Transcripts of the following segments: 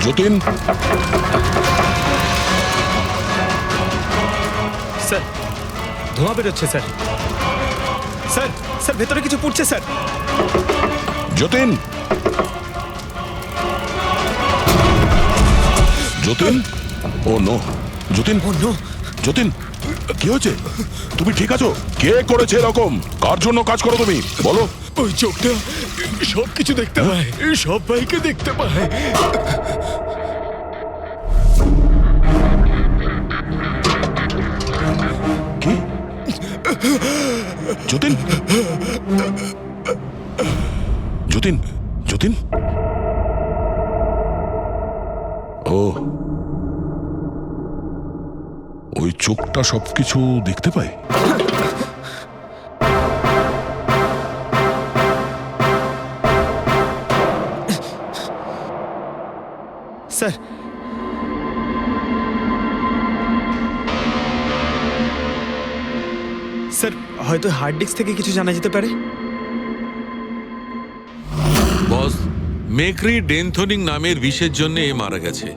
Jatin, sir ধোঁয়া বেরোচ্ছে sir. Sir sir ভেতরে কিছু পুড়ছে স্যার। যতীন, যতীন, ও নো, যতীন, ও নো, যতীন, কি হয়েছে? তুমি ঠিক আছো? কে করেছে এরকম? কার জন্য কাজ করো তুমি, বলো? ওই চোখটা সবকিছু দেখতে পায়, সব ভাইকে দেখতে পায়। কি? যতীন, যতীন, যতীন, ও, ওই চোখটা সবকিছু দেখতে পায়। স্যার স্যার হয়তো হার্ড ডিস্ক থেকে কিছু জানা যেতে পারে। বস, মেক্রি ডেনথোনিং নামের বিষের জন্য এ মারা গেছে।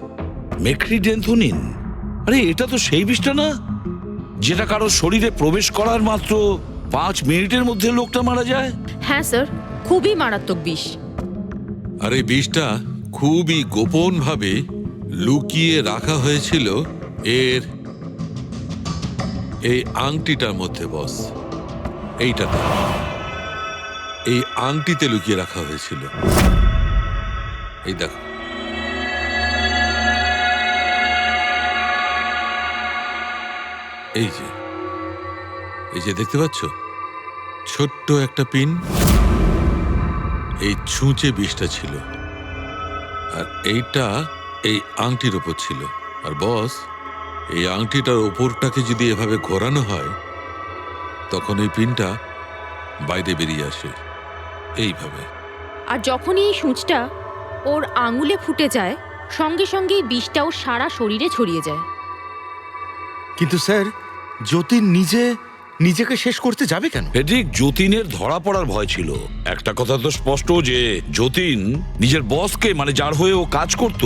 মেক্রিডেন্থোনিন? আরে এটা তো সেই বিষটা না যেটা কারো শরীরে প্রবেশ করার মাত্র 5 মিনিটের মধ্যে লোকটা মারা যায়। হ্যাঁ স্যার, খুবই মারাত্মক বিষ। আর এই বিষটা খুবই গোপনভাবে লুকিয়ে রাখা হয়েছিল এর এই আংটিটার মধ্যে। বস, এইটাতে, এই আংটিতে লুকিয়ে রাখা হয়েছিল। এই দেখো, এই যে, এই যে দেখতে পাচ্ছ, ছোট্ট একটা পিন, এই ছুঁচে বিষটা ছিল, আর এইটা এই আংটির ওপর ছিল। আর বস, এই আংটিটার ওপরটাকে যদি এভাবে ঘোরানো হয় তখন এই পিনটা বাইরে বেরিয়ে আসে এইভাবে। আর যখনই এই সূঁচটা ওর আঙুলে ফুটে যায়, সঙ্গে সঙ্গেই বিষটা ওর সারা শরীরে ছড়িয়ে যায়। কিন্তু স্যার, যতীন নিজেকে শেষ করতে যাবে কেন? ফেডরিক, যতীনের ধরা পড়ার ভয় ছিল। একটা কথা তো স্পষ্ট যে যতীন নিজের বসকে, মানে যার হয়ে ও কাজ করত,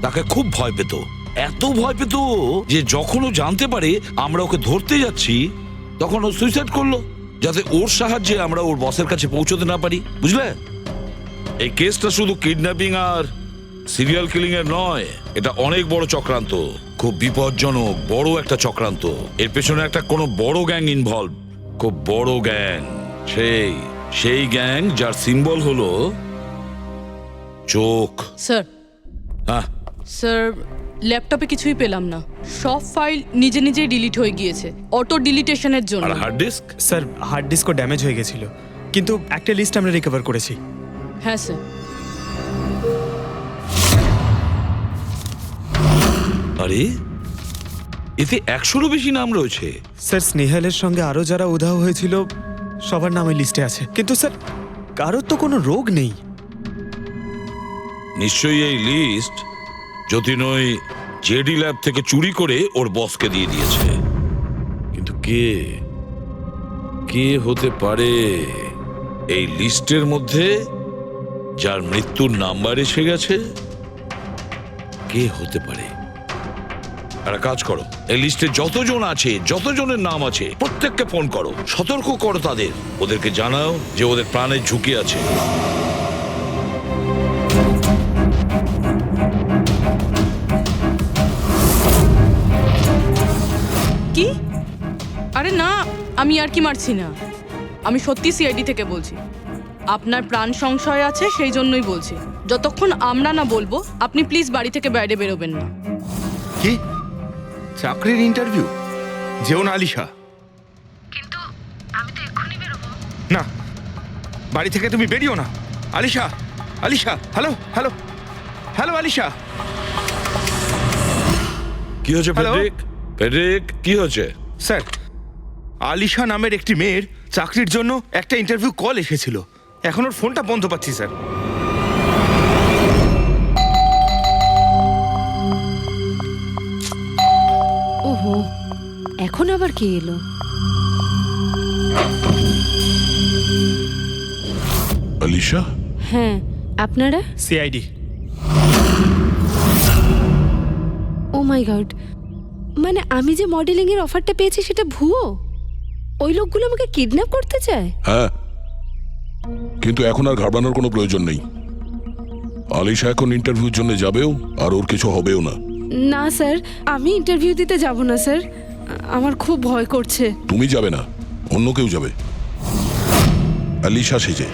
তাকে খুব ভয় পেত। এত ভয় পেত যে যখন ও জানতে পারে আমরা ওকে ধরতে যাচ্ছি তখন ও সুইসাইড করলো, যাতে ওর সাহায্যে আমরা ওর বসের কাছে পৌঁছতে না পারি। বুঝলে, এই কেসটা শুধু কিডন্যাপিং আর সিরিয়াল কিলিং এর নয়, এটা অনেক বড় চক্রান্ত, খুব বিপজ্জনক বড় একটা চক্রান্ত। এর পেছনে একটা কোনো বড় গ্যাং ইনভলভ, খুব বড় গ্যাং। সেই গ্যাং যার সিম্বল হলো চোখ। স্যার, হ্যাঁ, স্যার ল্যাপটপে কিছুই পেলাম না। সব ফাইল নিজে নিজেই ডিলিট হয়ে গিয়েছে অটো ডিলিটেশনের জন্য। আর হার্ড ডিস্ক? স্যার হার্ড ডিস্কও ড্যামেজ হয়ে গেছিল, কিন্তু একটা লিস্ট আমরা রিকভার করেছি। হ্যাঁ স্যার। আরে এতে 100-রও বেশি নাম রয়েছে। স্যার স্নেহালের সঙ্গে আরও যারা উধাও হয়েছিল সবার নাম ওই লিস্টে আছে, কিন্তু স্যার কারোর তো কোনো রোগ নেই। নিশ্চয়ই এই লিস্ট যতীন ওই জেডি ল্যাব থেকে চুরি করে ওর বসকে দিয়ে দিয়েছে। কিন্তু কে হতে পারে এই লিস্টের মধ্যে যার মৃত্যুর নাম্বার এসে গেছে? কে হতে পারে? একটা কাজ করো, এই লিস্টে যতজন আছে, যতজনের নাম আছে, প্রত্যেককে ফোন করো, সতর্ক করো তাদের, ওদেরকে জানাও যে ওদের প্রাণের ঝুঁকি আছে। কি? আরে না, আমি আর কি মারছি না। আমি সত্যি সিআইডি থেকে বলছি। আপনার প্রাণ সংশয় আছে, সেই জন্যই বলছি। যতক্ষণ আমরা না বলবো আপনি প্লিজ বাড়ি থেকে বাইরে বেরোবেন না। কি চাকরির ইন্টারভিউ? যেও না আলিশা। কিন্তু আমি তো এক্ষুনি বেরোবো। না, বাড়ি থেকে তুমি বেরিও না। Alisha, Alisha, hello hello hello Alisha. কি হয়েছে হ্যালো? ফেডরিক, কি হয়েছে? স্যার, আলিশা নামের একটি মেয়ের চাকরির জন্য একটা ইন্টারভিউ কল এসেছিল। এখন ওর ফোনটা বন্ধ পাচ্ছি স্যার। ওহো, এখন আবার কে এলো? আলিশা, হ্যাঁ, আপনারা? সিআইডি। ও মাই গড, মানে আমি যে মডেলিং এর অফারটা পেয়েছি সেটা ভুয়ো? ওই লোকগুলো আমাকে কিডন্যাপ করতে চায়? হ্যাঁ, কিন্তু এখন আর ঘাবড়ানোর কোনো প্রয়োজন নেই। আলিশা এখন ইন্টারভিউর জন্য যাবেও, আর ওর কিছু হবেও না। না স্যার, আমি ইন্টারভিউ দিতে যাব না স্যার, আমার খুব ভয় করছে। তুমি যাবে না, অন্য কেউ যাবে, আলিশা সেজে।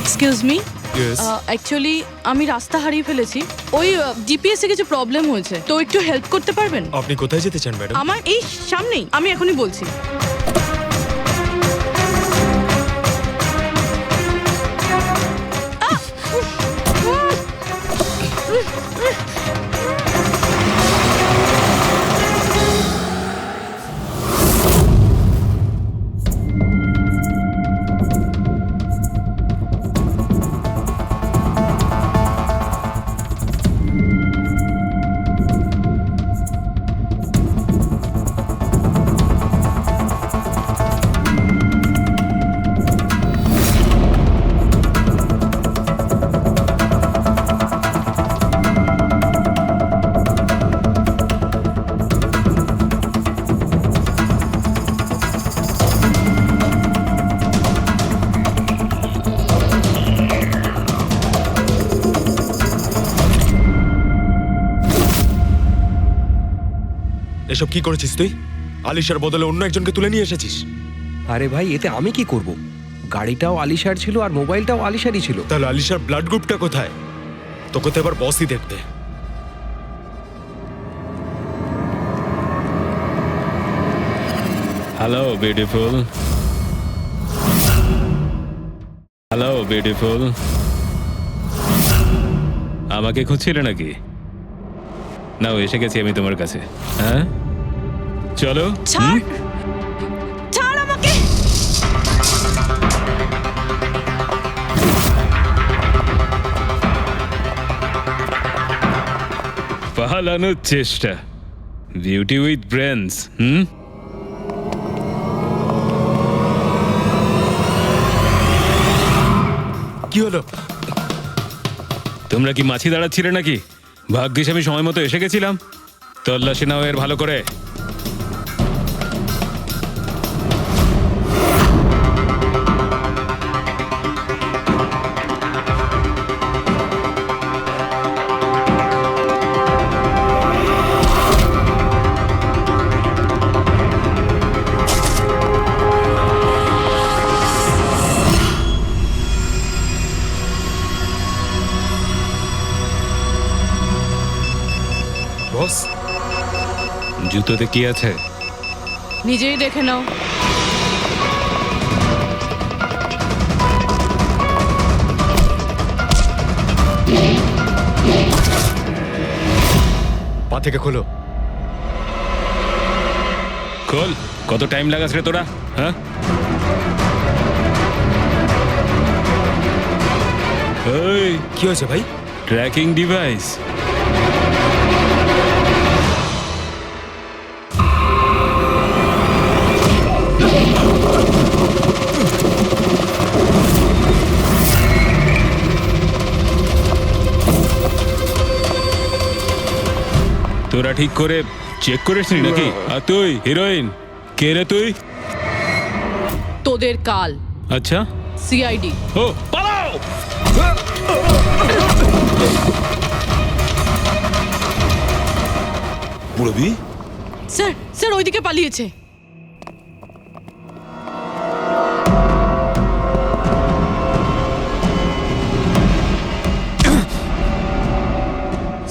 এক্সকিউজ মি, অ্যাকচুয়ালি আমি রাস্তা হারিয়ে ফেলেছি। ওই জিপিএস এ কিছু প্রবলেম হয়েছে, তো একটু হেল্প করতে পারবেন? আপনি কোথায় যেতে চান ম্যাডাম? আমার এই সামনেই, আমি এখনই বলছি। এসব কি করেছিস তুই? আলিশার বদলে অন্য একজনকে তুলে নিয়ে এসেছিস। আরে ভাই, এতে আমি কি করব? গাড়িটাও আলিশার ছিল আর মোবাইলটাও আলিশারই ছিল। তাহলে আলিশার ব্লাড গ্রুপটা কোথায়? তোকে তো এবার বসই দেখতে। হ্যালো বিউটিফুল, হ্যালো বিউটিফুল, আমাকে খুঁজছিলে নাকি? নাও এসে গেছি আমি তোমার কাছে। হ্যাঁ চলো। ছাড়, ছাড় আমাকে। পালানোর চেষ্টা, বিউটি উইথ ব্রেনস। কি হলো? তোমরা কি মাছি দাঁড়াচ্ছিলে নাকি? ভাগ্যিস আমি সময় মতো এসে গেছিলাম। তল্লাশি নাও এর ভালো করে। বস, জুতোতে কি আছে? নিজেই দেখে নাও। পা থেকে খোলো। খোল। কত টাইম লাগাস রে তোরা? হ্যাঁ এই কি হয়েছে ভাই? Tracking device. তোরা ঠিক করে চেক করিসনি নাকি? আর তুই হিরোইন, কে রে তুই? তোদের কাল। আচ্ছা, সিআইডি। ও পালাও। পুরবি স্যার স্যার ওইদিকে পালিয়েছে।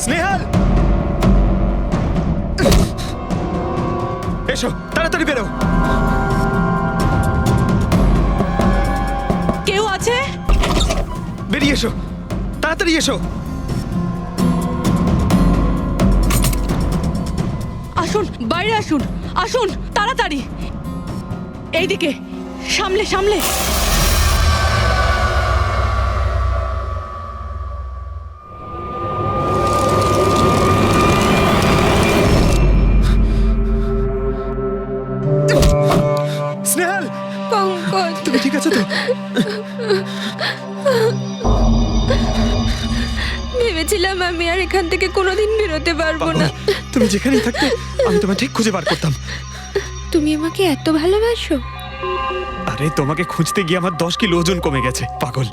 স্নেহাল, এসো তাড়াতাড়ি বেরো। কেউ আছে? বেরিয়ে এসো, তাড়াতাড়ি এসো। আসুন, বাইরে আসুন, আসুন তাড়াতাড়ি। এইদিকে, সামলে সামলে। স্নেহাল, পঙ্কজ, তুমি ঠিক আছো তো? ভেবেছিলাম আমি আর এখান থেকে কোনোদিন বেরোতে পারবো না। তুমি যেখানেই থাকতে আমি তোমায় ঠিক খুঁজে বার করতাম। তুমি আমাকে এত ভালোবাসো? আরে তোমাকে খুঁজতে গিয়ে আমার 10 কিলো ওজন কমে গেছে, পাগল।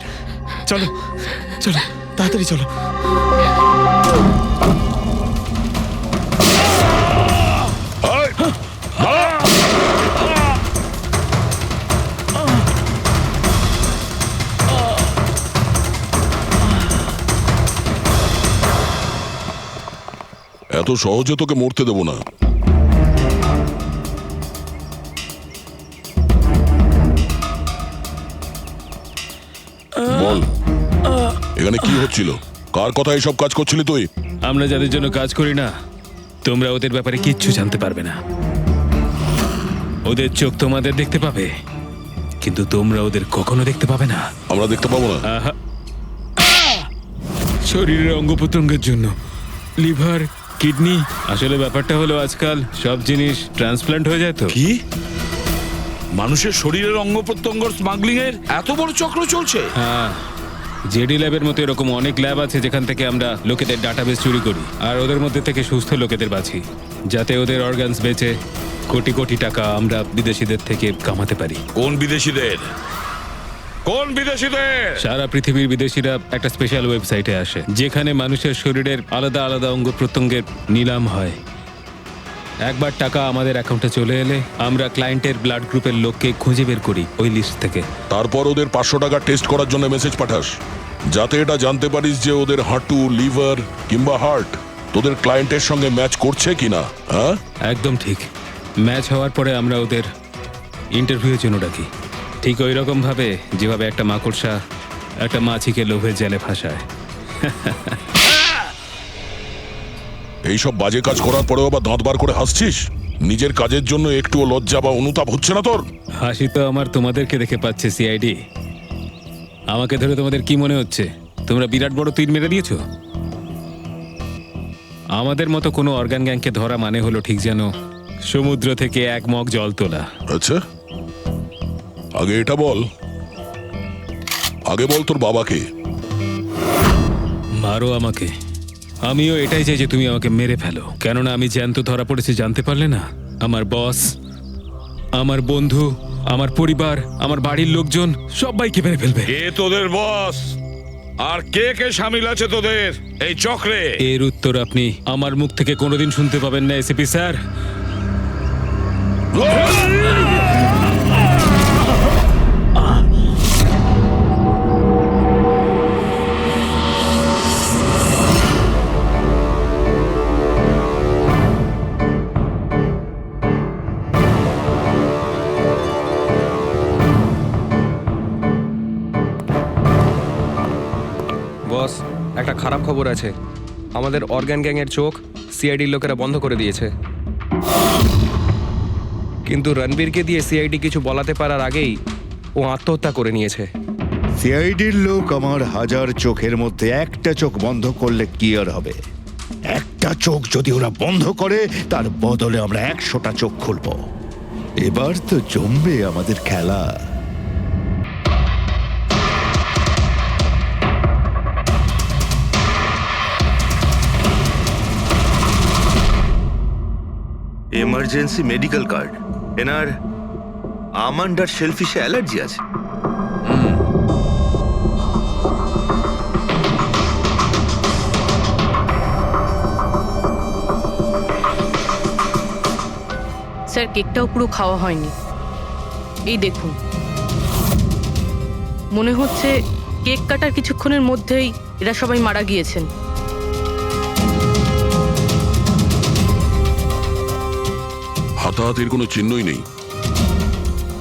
চলো চলো, তাড়াতাড়ি চলো। এত সহজে তোকে মরতে দেবো না। বল, এখানে কি হচ্ছিল? কার কথা এসব কাজ করছিলি তুই? আমরা যাদের জন্য কাজ করি না, তোমরা ওদের ব্যাপারে কিচ্ছু জানতে পারবে না। ওদের চোখ তোমাদের দেখতে পাবে, কিন্তু তোমরা ওদের কখনো দেখতে পাবে না। আমরা দেখতে পাবো না? আহা। শরীরের অঙ্গ প্রত্যঙ্গের জন্য লিভার, কিডনি, আসলে ব্যাপারটা হলো আজকাল সব জিনিস ট্রান্সপ্লান্ট হয়ে যায় তো। কি মানুষের শরীরের অঙ্গ প্রত্যঙ্গ স্মাগলিং এর এত বড় চক্র চলছে? হ্যাঁ, জেডি ল্যাবের মতো এরকম অনেক ল্যাব আছে যেখান থেকে আমরা লোকেদের ডাটাবেস চুরি করি আর ওদের মধ্যে থেকে সুস্থ লোকেদের বাছি, যাতে ওদের অর্গানস বেচে কোটি কোটি টাকা আমরা বিদেশিদের থেকে কামাতে পারি। কোন বিদেশিদের? কোন বিদেশিদের? সারা পৃথিবীর বিদেশিরা একটা স্পেশাল ওয়েবসাইটে আসে যেখানে মানুষের শরীরের আলাদা আলাদা অঙ্গ প্রত্যঙ্গের নিলাম হয়। একবার টাকা আমাদের অ্যাকাউন্টে চলে এলে আমরা ক্লায়েন্টের ব্লাড গ্রুপের লোককে খুঁজে বের করি ওই লিস্ট থেকে। তারপর ওদের 500 টাকা টেস্ট করার জন্য মেসেজ পাঠাস, যাতে এটা জানতে পারিস যে ওদের হাঁটু, লিভার কিংবা হার্ট তোদের ক্লায়েন্টের সঙ্গে ম্যাচ করছে কিনা। হ্যাঁ, একদম ঠিক। ম্যাচ হওয়ার পরে আমরা ওদের ইন্টারভিউয়ের জন্য ডাকি, ঠিক ওই রকম ভাবে যেভাবে একটা মাকড়সা একটা মাছিকে লোভে জেলে ফাঁসায়। এইসব বাজে কাজ করার পরেও আবার দাঁত বার করে হাসছিস? নিজের কাজের জন্য একটুও লজ্জা বা অনুতাপ হচ্ছে না তোর? হাসি তো আমার তোমাদেরকে দেখে পাচ্ছে সিআইডি। আমাকে ধরে তোমাদের কি মনে হচ্ছে তোমরা বিরাট বড় তীর মেরে দিয়েছো? আমাদের মতো কোনো অর্গান গ্যাংকে ধরা মানে হলো ঠিক যেন সমুদ্র থেকে এক মগ জল তোলা। আচ্ছা, আগে এটা বল, আগে বল তোর বাবাকে। মারো আমাকে, আমিও এটাই চাই যে তুমি আমাকে মেরে ফেলো, কেননা আমি জ্যান্ত ধরা পড়েছি জানতে পারলে না? আমার বস, আমার বন্ধু, আমার পরিবার, আমার বাড়ির লোকজন সবাইকে মেরে ফেলবে। কে তোদের বস আর কে কে শামিল আছে তোদের এই চক্রে? এর উত্তর আপনি আমার মুখ থেকে কোনোদিন শুনতে পাবেন না এসিপি স্যার। বস, একটা খারাপ খবর আছে। আমাদের অর্গান গ্যাংয়ের চোখ সিআইডির লোকেরা বন্ধ করে দিয়েছে। কিন্তু রণবীরকে দিয়ে সিআইডি কিছু বলাতে পারার আগেই ও আত্মহত্যা করে নিয়েছে। সিআইডির লোক আমার 1000 চোখের মধ্যে একটা চোখ বন্ধ করলে কি আর হবে? একটা চোখ যদি ওরা বন্ধ করে তার বদলে আমরা 100টা চোখ খুলব। এবার তো জমবে আমাদের খেলা। Emergency medical card. এনার আমন্ড আর শেলফিশে অ্যালার্জি আছে। স্যার কেকটাও পুরো খাওয়া হয়নি। এই দেখুন, মনে হচ্ছে কেক কাটার কিছুক্ষণের মধ্যেই এরা সবাই মারা গিয়েছেন। হাতাহাতির কোনো চিহ্নই নেই,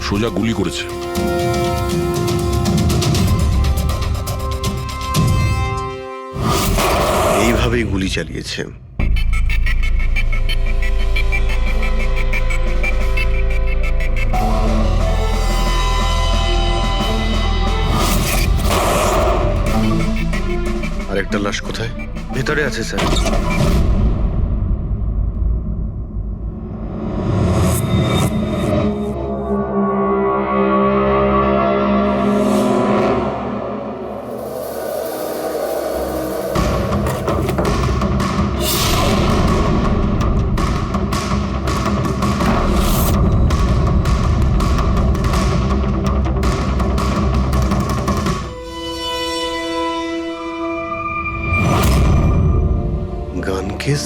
সোজা গুলি করেছে। এইভাবেই গুলি চালিয়েছে। আরেকটা লাশ কোথায়? ভেতরে আছে স্যার। গান কেস,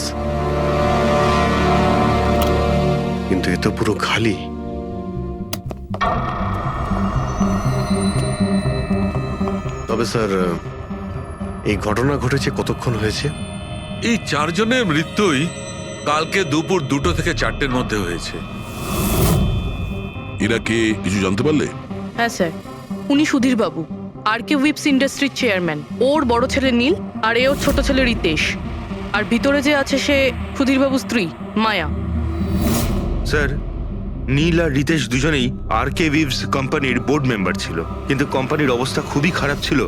কিন্তু এ তো পুরো খালি। তবে স্যার, এই ঘটনা ঘটেছে কতক্ষণ হয়েছে? এই 4 জনের মৃত্যুই কালকে দুপুর 2টো থেকে 4টের মধ্যে হয়েছে। এরা কে কিছু জানতে পারলে? হ্যাঁ স্যার, উনি সুধীর বাবু, আর কে উইপস ইন্ডাস্ট্রির চেয়ারম্যান। ওর বড় ছেলে নীল, আর এ ওর ছোট ছেলে রিতেশ। আর ভিতরে যে আছে সে সুধীর বাবুর স্ত্রী মায়া। স্যার, নীল আর রিতেশ দুজনেই আর কে উইভস কোম্পানির বোর্ড মেম্বার ছিল, কিন্তু কোম্পানির অবস্থা খুবই খারাপ ছিল,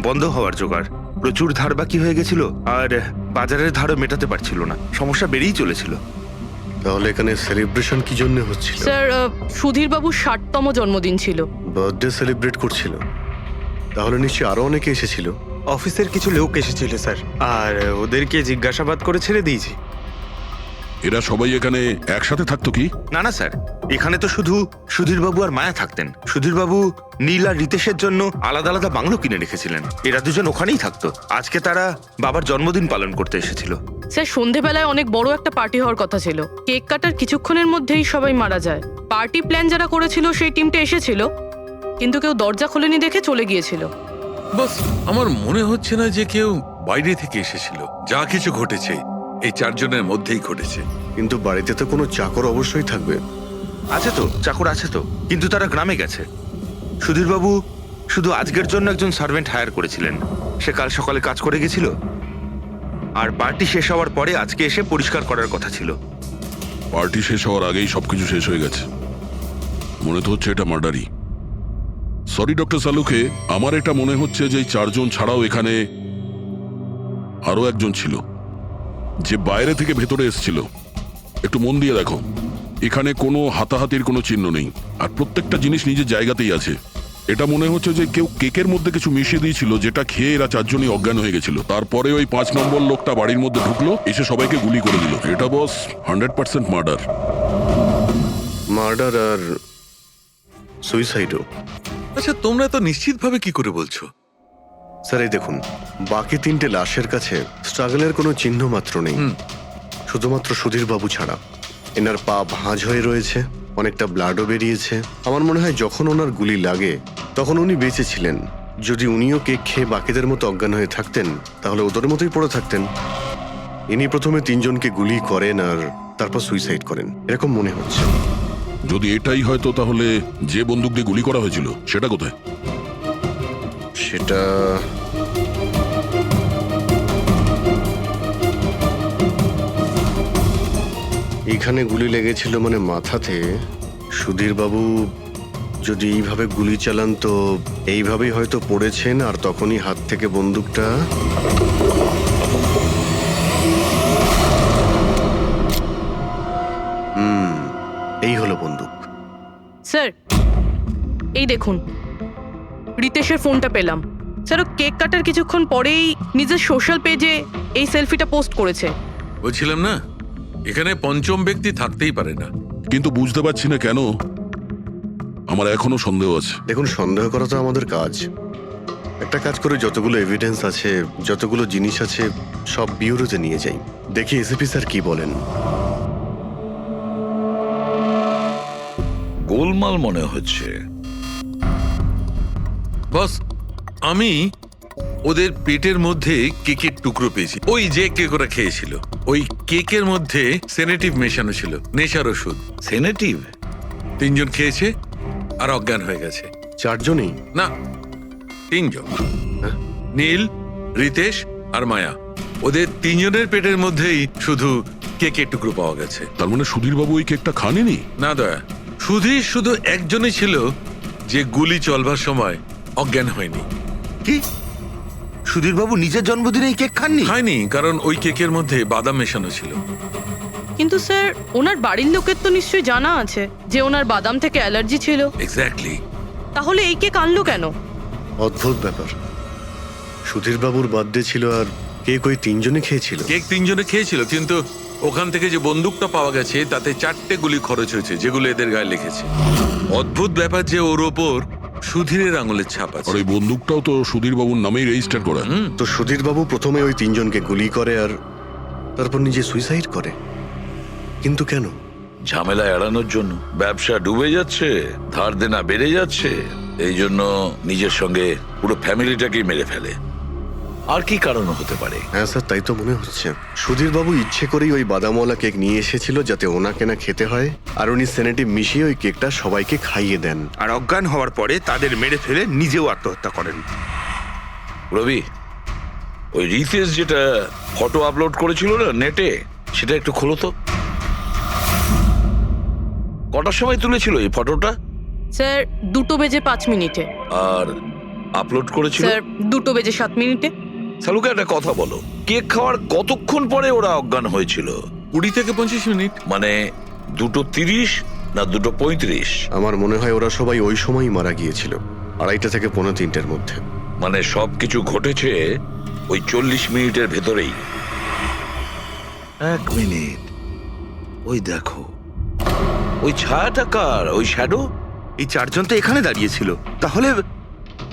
বন্ধ হওয়ার জোগাড়। প্রচুর ধার বাকি হয়ে গেছিল, আর বাজারের ধারও মেটাতে পারছিল না, সমস্যা বেড়েই চলেছিল। তাহলে এখানে সেলিব্রেশন কি জন্য হচ্ছিল? স্যার, সুধীর বাবুর 60তম জন্মদিন ছিল। বার্থডে সেলিব্রেট করছিল? তাহলে নিশ্চয়ই আরো অনেকে এসেছিল। অফিসের কিছু লোক এসেছিল স্যার, আর ওদেরকে জিজ্ঞাসাবাদ করে ছেড়ে দিয়েছি। এরা সবাই এখানে একসাথে থাকতো কি? না না স্যার, এখানে তো শুধু সুধীরবাবু আর মায়া থাকতেন। সুধীরবাবু নীল আর রিতেশের জন্য আলাদা আলাদা বাংলো কিনে রেখেছিলেন, এরা দুজন ওখানেই থাকতো। আজকে তারা বাবার জন্মদিন পালন করতে এসেছিল। স্যার, সন্ধেবেলায় অনেক বড় একটা পার্টি হওয়ার কথা ছিল, কেক কাটার কিছুক্ষণের মধ্যেই সবাই মারা যায়। পার্টি প্ল্যান যারা করেছিল সেই টিমটা এসেছিল, কিন্তু কেউ দরজা খোলেনি দেখে চলে গিয়েছিল। বস, আমার মনে হচ্ছে না যে কেউ বাইরে থেকে এসেছিল। যা কিছু ঘটেছে এই 4 জনের মধ্যেই ঘটেছে। কিন্তু বাড়িতে তো কোনো চাকর অবশ্যই থাকবে। আছে তো, চাকর আছে তো, কিন্তু তারা গ্রামে গেছে। সুধীরবাবু শুধু আজকের জন্য একজন সার্ভেন্ট হায়ার করেছিলেন, সে কাল সকালে কাজ করে গেছিল, আর পার্টি শেষ হওয়ার পরে আজকে এসে পরিষ্কার করার কথা ছিল। পার্টি শেষ হওয়ার আগেই সবকিছু শেষ হয়ে গেছে। মনে তো হচ্ছে এটা মার্ডারই। সরি ডক্টর সালুকে, আমার এটা মনে হচ্ছে যে এই 4 জন ছাড়াও এখানে আরো একজন ছিল, যে বাইরে থেকে ভেতরে এসেছিল। একটু মন দিয়ে দেখো, এখানে কোনো হাতাহাতির কোনো চিহ্ন নেই, আর প্রত্যেকটা জিনিস নিজের জায়গাতেই আছে। এটা মনে হচ্ছে যে কেউ কেকের মধ্যে কিছু মিশিয়ে দিয়েছিল, যেটা খেয়ে এরা 4 জনই অজ্ঞান হয়ে গেছিল। তারপরে ওই 5 নম্বর লোকটা বাড়ির মধ্যে ঢুকলো, এসে সবাইকে গুলি করে দিল। এটা বস 100% মার্ডার। মার্ডার আর সুইসাইডও। আচ্ছা, তোমরা তো নিশ্চিতভাবে কি করে বলছো? স্যার, এই দেখুন, বাকি 3টে লাশের কাছে স্ট্রাগলের কোনো চিহ্ন মাত্র নেই, শুধুমাত্র সুধীর বাবু ছাড়া। এনার পা ভাঁজ হয়ে রয়েছে, অনেকটা ব্লাডও বেরিয়েছে। আমার মনে হয় যখন ওনার গুলি লাগে তখন উনি বেঁচে ছিলেন। যদি উনিও কেক খেয়ে বাকিদের মতো অজ্ঞান হয়ে থাকতেন, তাহলে ওদের মতোই পড়ে থাকতেন। ইনি প্রথমে 3 জনকে গুলি করেন আর তারপর সুইসাইড করেন, এরকম মনে হচ্ছে। যদি এটাই হয়তো, তাহলে যে বন্দুক দিয়ে গুলি করা হয়েছিল সেটা কোথায়? সেটা এখানে গুলি লেগেছিল মানে মাথাতে। সুধীর বাবু যদি এইভাবে গুলি চালান তো এইভাবেই হয়তো পড়েছেন, আর তখনই হাত থেকে বন্দুকটা এই হলো বন্দুক। স্যার, এই দেখুন, রিতেশের ফোনটা পেলাম। স্যার, ও কেক কাটার কিছুক্ষণ পরেই নিজের সোশ্যাল পেজে এই সেলফিটা পোস্ট করেছে। বলছিলাম না, এখানে পঞ্চম ব্যক্তি থাকতেই পারে না। কিন্তু বুঝতে পারছি না কেন, আমার এখনো সন্দেহ আছে। দেখুন, সন্দেহ করা তো আমাদের কাজ। একটা কাজ করে যতগুলো এভিডেন্স আছে, যতগুলো জিনিস আছে, সব বিউরোতে নিয়ে যাই, দেখি এসিপি স্যার কি বলেন। গোলমাল মনে হচ্ছে। বস, আমি ওদের পেটের মধ্যে কেকের টুকরো পেয়েছি, ওই যে কেক ওরা খেয়েছিল। ওই কেকের মধ্যে সেনেটিভ মেশানো ছিল, নেশার ওষুধ। সেনেটিভ? 3 জন খেয়েছে আর অজ্ঞান হয়ে গেছে। 4 জনই? না, 3 জন, নীল, রিতেশ আর মায়া। ওদের 3 জনের পেটের মধ্যেই শুধু কেকের টুকরো পাওয়া গেছে। তার মানে সুধীর বাবু ওই কেকটা খাননি? না দয়া, সুধীর শুধু একজনই ছিল যে গুলি চলবার সময় অজ্ঞান হয়নি। কি সুধীরবাবু নিজের জন্মদিনে এই কেক খাননি? খায়নি, কারণ ওই কেকের মধ্যে বাদাম মেশানো ছিল। কিন্তু স্যার, ওনার বাড়ির লোকের তো নিশ্চয়ই জানা আছে যে ওনার বাদাম থেকে অ্যালার্জি ছিল। এক্স্যাক্টলি। তাহলে এই কেক আনলো কেন? অদ্ভুত ব্যাপার। সুধীর বাবুর বার্থডে ছিল আর কেক ওই 3 জনে খেয়েছিল। কেক 3 জনে খেয়েছিল, কিন্তু ওখান থেকে যে বন্দুকটা পাওয়া গেছে তাতে 4টে গুলি খরচ হয়েছে, যেগুলো এদের গায়ে লেগেছে। অদ্ভুত ব্যাপার যে ওর ওপর সুধীরের আঙুলের ছাপ আছে। আর ওই বন্দুকটাও তো সুধীর বাবুর নামেই রেজিস্টার করা। তো সুধীর বাবু প্রথমে ওই 3 জনকে গুলি করে আর তারপর নিজে সুইসাইড করে। কিন্তু কেন? ঝামেলা এড়ানোর জন্য। ব্যবসা ডুবে যাচ্ছে, ধার দেনা বেড়ে যাচ্ছে, এই জন্য নিজের সঙ্গে পুরো ফ্যামিলিটাকেই মেরে ফেলে। আর কি কারণ হতে পারে? হ্যাঁ স্যার, তাই তো মনে হচ্ছে। সুধীর বাবু ইচ্ছে করেই ওই বাদামওয়ালা কেক নিয়ে এসেছিল যাতে ওনাকে না খেতে হয়, আর উনি সেনেটিভ মিশিয়ে ওই কেকটা সবাইকে খাইয়ে দেন। আর অজ্ঞান হওয়ার পরে তাদের মেরে ফেলে নিজেও আত্মহত্যা করেন। রবি, ওই রিতেশ যেটা ফটো আপলোড করেছিল না নেটে, সেটা একটু খোলো তো। কটার সময় তুলেছিল এই ফটোটা? স্যার 2:05 আর আপলোড করেছিল? স্যার 2:07। সালুকে একটা কথা বলো, কেক খাওয়ার কতক্ষণ পরে ওরা অজ্ঞান হয়েছিল? 20 থেকে 25 মিনিট। মানে 2:30 না 2:35? আমার মনে হয় ওরা সবাই ওই সময়ই মারা গিয়েছিল, 2:30 থেকে 2:45-এর মধ্যে। মানে সবকিছু ঘটেছে ওই 40 মিনিটের ভেতরেই। 1 মিনিট, ওই দেখো, ওই ছায়াটা কার? ওই শ্যাডো? এই 4 জন তো এখানে দাঁড়িয়েছিল, তাহলে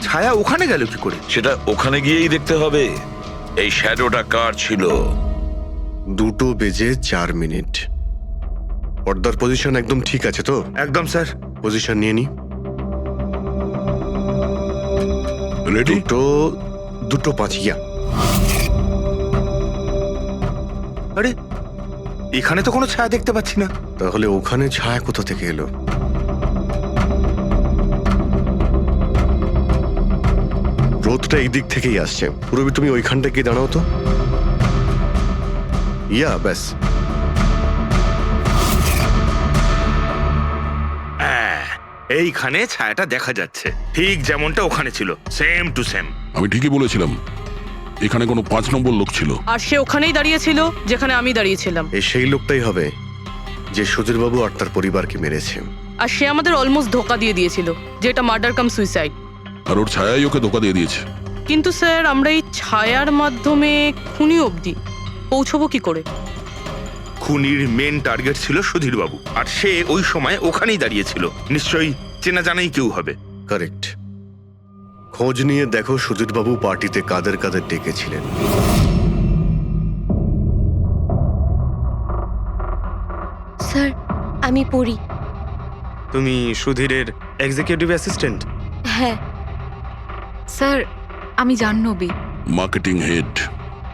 ছায়া ওখানে গেল কি করে? সেটা ওখানে গিয়েই দেখতে হবে। এই শ্যাডোটা কার ছিল? 2:04। পর্দার পজিশন একদম ঠিক আছে তো? একদম স্যার। পজিশন নিয়ে নি। রেডি? 2:05 ইয়া। আরে এখানে তো কোনো ছায়া দেখতে পাচ্ছি না। তাহলে ওখানে ছায়া কোথা থেকে এলো? রোদটা এই দিক থেকেই আসছে। পুরবি, তুমি ওইখানটা গিয়ে দাঁড়াও তো। ইয়া, ব্যাস। এইখানে ছায়াটা দেখা যাচ্ছে, ঠিক যেমনটা ওখানে ছিল, সেম টু সেম। আমি ঠিকই বলেছিলাম, এখানে কোনো 5 নম্বর লোক ছিল। আর সে ওখানেই দাঁড়িয়েছিল যেখানে আমি দাঁড়িয়েছিলাম। এই সেই লোকটাই হবে যে সুধীর বাবু আর তার পরিবারকে মেরেছে। আর সে আমাদের অলমোস্ট ধোকা দিয়ে দিয়েছিল যে এটা মার্ডার কাম সুইসাইড। আর ওর ছায়াই ওকে ধোকা দিয়ে দিয়েছে। কিন্তু স্যার, আমরা এই ছায়ার মাধ্যমে খুনি অবধি পৌঁছবো কি করে? খুনির মেন টার্গেট ছিল সুধীর বাবু, আর সে ওই সময় ওখানেই দাঁড়িয়েছিল। নিশ্চয়ই চেনা জানাই কেউ হবে। কারেক্ট। খোঁজ নিয়ে দেখো সুধীর বাবু পার্টিতে কাদের কাদের ডেকেছিলেন। স্যার, আমি পড়ি। তুমি সুধীরের এক্সিকিউটিভ অ্যাসিস্ট্যান্ট? হ্যাঁ স্যার, আমি Jahnavi. Marketing head.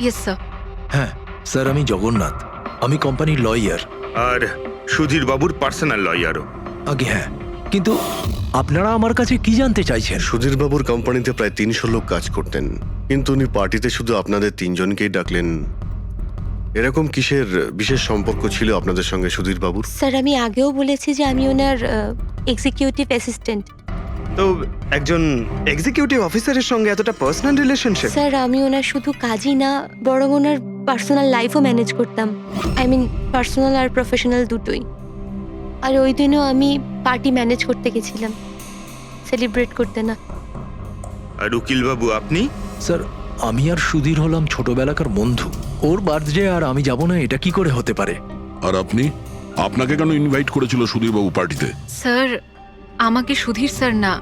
Yes sir. হ্যাঁ স্যার, আমি জগন্নাথ, আমি কোম্পানির লয়ার। আর সুধীর বাবুর পার্সোনাল লয়ারও। আগে হ্যাঁ, কিন্তু আপনারা আমার কাছে কি জানতে চাইছেন? সুধীর বাবুর কোম্পানিতে প্রায় 300 লোক কাজ করতেন, কিন্তু উনি পার্টিতে শুধু আপনাদের 3 জনকেই ডাকলেন। এরকম কিসের বিশেষ সম্পর্ক ছিল আপনাদের সঙ্গে সুধীর বাবুর? স্যার, আমি আগেও বলেছি যে আমি ওনার এক্সিকিউটিভ অ্যাসিস্ট্যান্ট। তো একজন এক্সিকিউটিভ অফিসারের সঙ্গে এতটা পার্সোনাল রিলেশনশিপ? স্যার, আমি ওনার শুধু কাজই না, বরং ওনার পার্সোনাল লাইফও ম্যানেজ করতাম। আই মিন পার্সোনাল আর প্রফেশনাল দুটোই। আর ওই দিনও আমি পার্টি ম্যানেজ করতে গেছিলাম, সেলিব্রেট করতে না। আর উকিল বাবু আপনি? স্যার, আমি আর সুধীর হলাম ছোটবেলাকার বন্ধু। ওর বার্থডে আর আমি যাব না, এটা কি করে হতে পারে? আর আপনি, আপনাকে কেন ইনভাইট করেছিল সুধীর বাবু পার্টিতে? স্যার, আমাকে সুধীর স্যার না,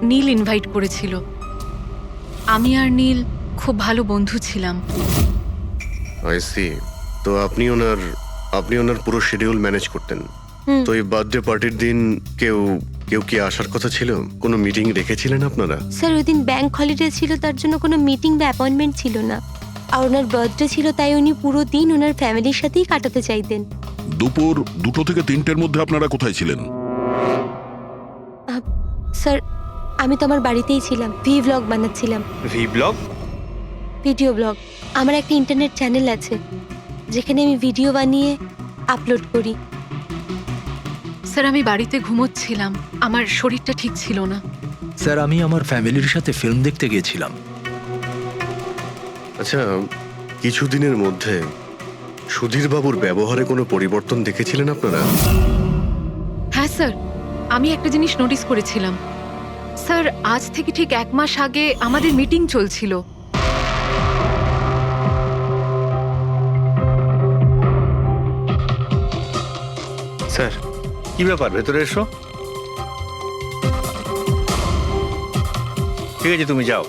নীল ইনভাইট করেছিল। আমি আর নীল খুব ভালো বন্ধু ছিলাম। I see. তো আপনি ওনার পুরো শিডিউল ম্যানেজ করতেন? তো এই বার্থডে পার্টির দিন কেউ কেউ কি আসার কথা ছিল? কোনো মিটিং রেখেছিলেন আপনারা? স্যার ওই দিন ব্যাংক হলিডে ছিল, তার জন্য কোনো মিটিং বা অ্যাপয়েন্টমেন্ট ছিল না। আর ওনার বার্থডে ছিল, তাই উনি পুরো দিন ওনার ফ্যামিলির সাথেই কাটাতে চাইতেন। দুপুর 2টো থেকে 3টের মধ্যে আপনারা কোথায় ছিলেন? স্যার আমি তো আমার বাড়িতেই ছিলাম, ভি ব্লগ বানাচ্ছিলাম। Vlog? Video blog. আমার একটা ইন্টারনেট চ্যানেল আছে যেখানে আমি ভিডিও বানিয়ে আপলোড করি। স্যার আমি বাড়িতে ঘুমোচ্ছিলাম, আমার শরীরটা ঠিক ছিল না। স্যার আমি আমার ফ্যামিলির সাথে ফিল্ম দেখতে গিয়েছিলাম। আচ্ছা, কিছুদিনের মধ্যে সুধীর বাবুর ব্যবহারে কোনো পরিবর্তন দেখেছিলেন আপনারা? হ্যাঁ স্যার, আমি একটা জিনিস নোটিস করেছিলাম। স্যার আজ থেকে ঠিক 1 মাস আগে আমাদের মিটিং চলছিল। স্যার কি ব্যাপার, ভেতরে এসো। ঠিক আছে, তুমি যাও।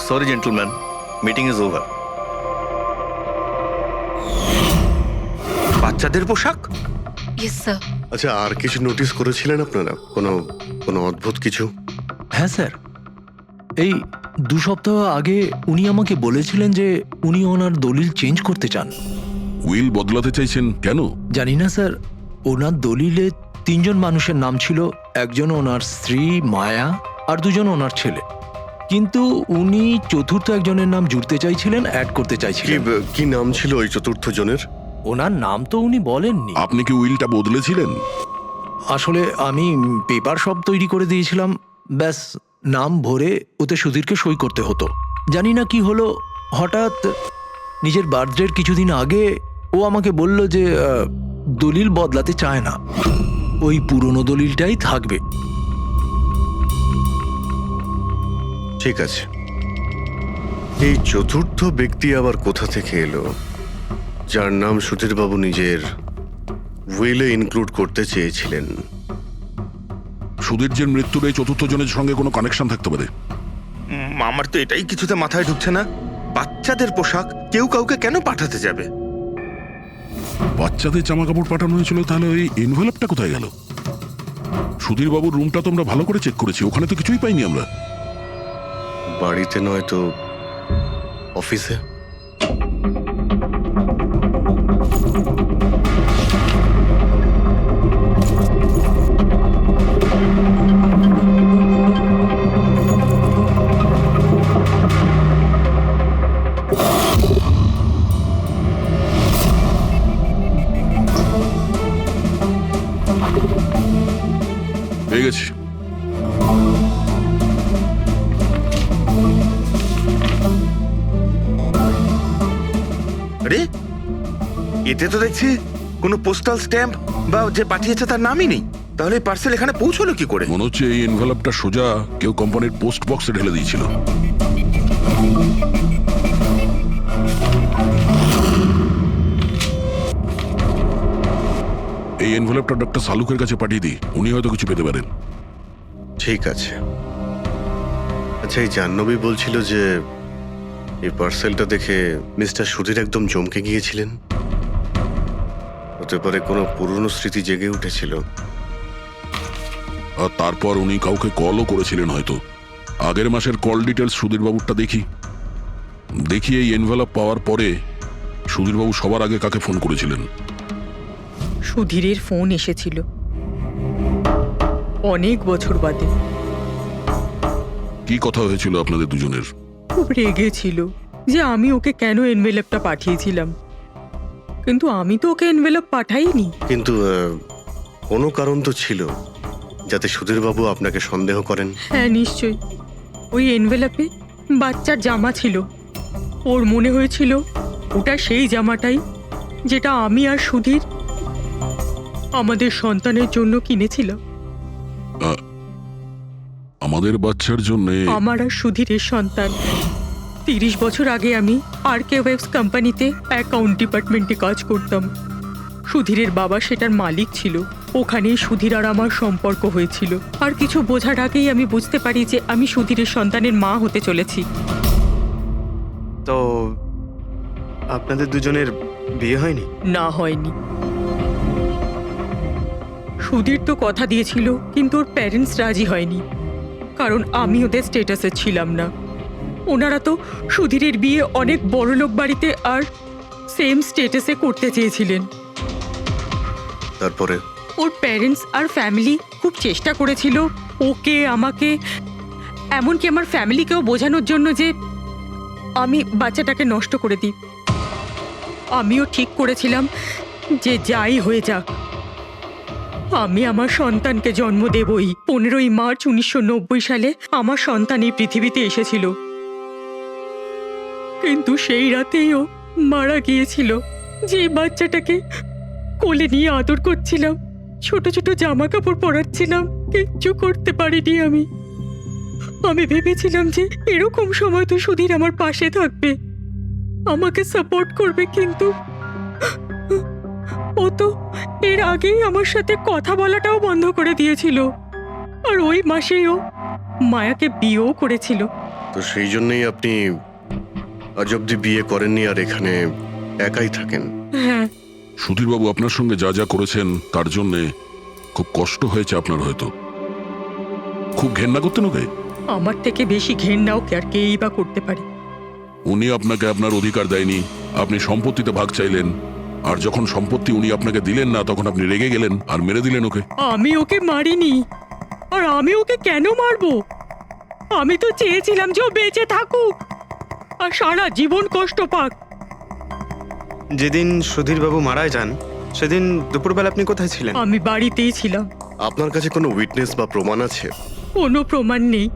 Sorry gentleman, meeting is over. বাচ্চাদের পোশাক? Yes sir. আচ্ছা, আর কিছু নোটিস করেছিলেন আপনারা? কোনো কোনো অদ্ভুত কিছু? হ্যাঁ স্যার, এই 2 সপ্তাহ আগে উনি আমাকে বলেছিলেন যে উনি ওনার দলিল চেঞ্জ করতে চান। উইল বদলাতে চাইছেন কেন? জানি না স্যার, ওনার দলিলে 3 জন মানুষের নাম ছিল, একজন ওনার স্ত্রী মায়া আর 2 জন ওনার ছেলে। কিন্তু উনি চতুর্থ একজনের নাম জুড়তে চাইছিলেন, অ্যাড করতে কি চাইছিলেন। কি নাম ছিল ওই চতুর্থ জনের? ওনার নাম তো উনি বলেননি। আপনি কি উইলটা বদলেছিলেন? আসলে আমি পেপার সব তৈরি করে দিয়েছিলাম, ব্যাস নাম ভরে ওতে সুধীরকে সই করতে হতো। জানি না কি হলো, হঠাৎ নিজের বার্থডের কিছুদিন আগে ও আমাকে বলল যে দলিল বদলাতে চায় না, ওই পুরনো দলিলটাই থাকবে। ঠিক আছে, এই চতুর্থ ব্যক্তি আবার কোথা থেকে এলো, যার নাম সুধীর বাবু নিজের উইলে ইনক্লুড করতে চেয়েছিলেন? সুধীরজির মৃত্যুর এই চতুর্থ জনের সঙ্গে কোনো কানেকশন থাকতে পারে। আমার তো এটাই কিছুতে মাথায় ঢুকছে না। বাচ্চাদের পোশাক কেউ কাউকে কেন পাঠাতে যাবে? বাচ্চাদের জামা কাপড় পাঠানো হয়েছিল, তাহলে ওই এনভেলপটা কোথায় গেল? সুধীর বাবুর রুমটা তো আমরা ভালো করে চেক করেছি, ওখানে তো কিছুই পাইনি আমরা। বাড়িতে নয় তো অফিসে? পেয়ে গেছি। আরে এতে তো দেখছি কোনো পোস্টাল স্ট্যাম্প বা যে পাঠিয়েছে তার নামই নেই। তাহলে পার্সেল এখানে পৌঁছলো কি করে? মনে হচ্ছে এই এনভেলপটা সোজা কেউ কোম্পানির পোস্ট বক্সে ঢেলে দিয়েছিল। এই এনভেলপটা ডক্টর সালুকের কাছে পাঠিয়ে দিই, উনি হয়তো কিছু পেতে পারেন। ঠিক আছে। আচ্ছা, এই জাহ্নবী বলছিল যে এই পার্সেলটা দেখে মিস্টার সুধীর একদম চমকে গিয়েছিলেন। হতে পারে কোনো পুরনো স্মৃতি জেগে উঠেছিল। আর তারপর উনি কাউকে কলও করেছিলেন হয়তো। আগের মাসের কল ডিটেলস সুধীরবাবুরটা দেখি এই এনভেলপ পাওয়ার পরে সুধীরবাবু সবার আগে কাকে ফোন করেছিলেন? সুধীরের ফোন এসেছিল অনেক বছর বাদে। কি কথা হয়েছিল আপনাদের দুজনের? খুব রেগেছিল যে আমি ওকে কেন এনভেলপটা পাঠিয়েছিলাম, কিন্তু আমি তো ওকে এনভেলপ পাঠাইনি। কিন্তু কোনো কারণ তো ছিল যাতে সুধীর বাবু আপনাকে সন্দেহ করেন। হ্যাঁ নিশ্চয়ই, ওই এনভেলপে বাচ্চার জামা ছিল। ওর মনে হয়েছিল ওটা সেই জামাটাই যেটা আমি আর সুধীর আমাদের সন্তানের জন্য কিনেছিলাম। আমাদের বাচ্চার জন্য? আমার আর সুধীরের সন্তান। 30 বছর আগে আমি RK ওয়েবস কোম্পানিতে অ্যাকাউন্ট ডিপার্টমেন্টে কাজ করতাম। সুধীরের বাবা সেটার মালিক ছিল। ওখানেই সুধীর আর আমার সম্পর্ক হয়েছিল। আর কিছু বোঝার আগেই আমি বুঝতে পারি যে আমি সুধীরের সন্তানের মা হতে চলেছি। তো আপনাদের দুজনের বিয়ে হয়নি? না, হয়নি। সুধীর তো কথা দিয়েছিল, কিন্তু ওর প্যারেন্টস রাজি হয়নি, কারণ আমি ওদের স্টেটাসে ছিলাম না। ওনারা তো সুধীরের বিয়ে অনেক বড়লোক বাড়িতে আর সেম স্টেটাসে করতে চেয়েছিলেন। তারপরে ওর প্যারেন্টস আর ফ্যামিলি খুব চেষ্টা করেছিল ওকে, আমাকে, এমনকি আমার ফ্যামিলিকেও বোঝানোর জন্য যে আমি বাচ্চাটাকে নষ্ট করে দিই। আমিও ঠিক করেছিলাম যে যাই হয়ে যাক আমি আমার সন্তানকে জন্ম দেবই। 15ই মার্চ 1990 সালে আমার সন্তান এই পৃথিবীতে এসেছিল, কিন্তু সেই রাতেই ও মারা গিয়েছিল। যে বাচ্চাটাকে কোলে নিয়ে আদর করছিলাম, ছোট ছোট জামা কাপড় পরাচ্ছিলাম, কিচ্ছু করতে পারিনি আমি। আমি ভেবেছিলাম যে এরকম সময় তো সুধীর আমার পাশে থাকবে, আমাকে সাপোর্ট করবে, কিন্তু ও তো এর আগেই আমার সাথে কথা বলাটাও বন্ধ করে দিয়েছিল। আর ওই মাসেই ও মায়াকে বিয়েও করেছিল। তো সেই জন্যই আপনি আজ অব্দি বিয়ে করেননি আর এখানে একাই থাকেন? হ্যাঁ। সুধীরবাবু আপনার সঙ্গে যা যা করেছেন তার জন্য খুব কষ্ট হয়েছে আপনার, হয়তো খুব ঘেন্না করতেন ওকে। আমার থেকে বেশি ঘেন্নাও কে আর কেই বা করতে পারে। উনি আপনাকে আপনার অধিকার দেয়নি, আপনি সম্পত্তিতে ভাগ চাইলেন, আর যখন সম্পত্তি উনি আপনাকে দিলেন না তখন আপনি রেগে গেলেন আর মেরে দিলেন ওকে। আমি ওকে মারিনি, আর আমি ওকে কেন মারবো? আমি তো চেয়েছিলাম যে ও বেঁচে থাকুক আর সারা জীবন কষ্ট পাক। যেদিন সুধীরবাবু মারা যান সেদিন দুপুরবেলা আপনি কোথায় ছিলেন? আমি বাড়িতেই ছিলাম। আপনার কাছে কোনো উইটনেস বা প্রমাণ আছে? কোনো প্রমাণ নেই।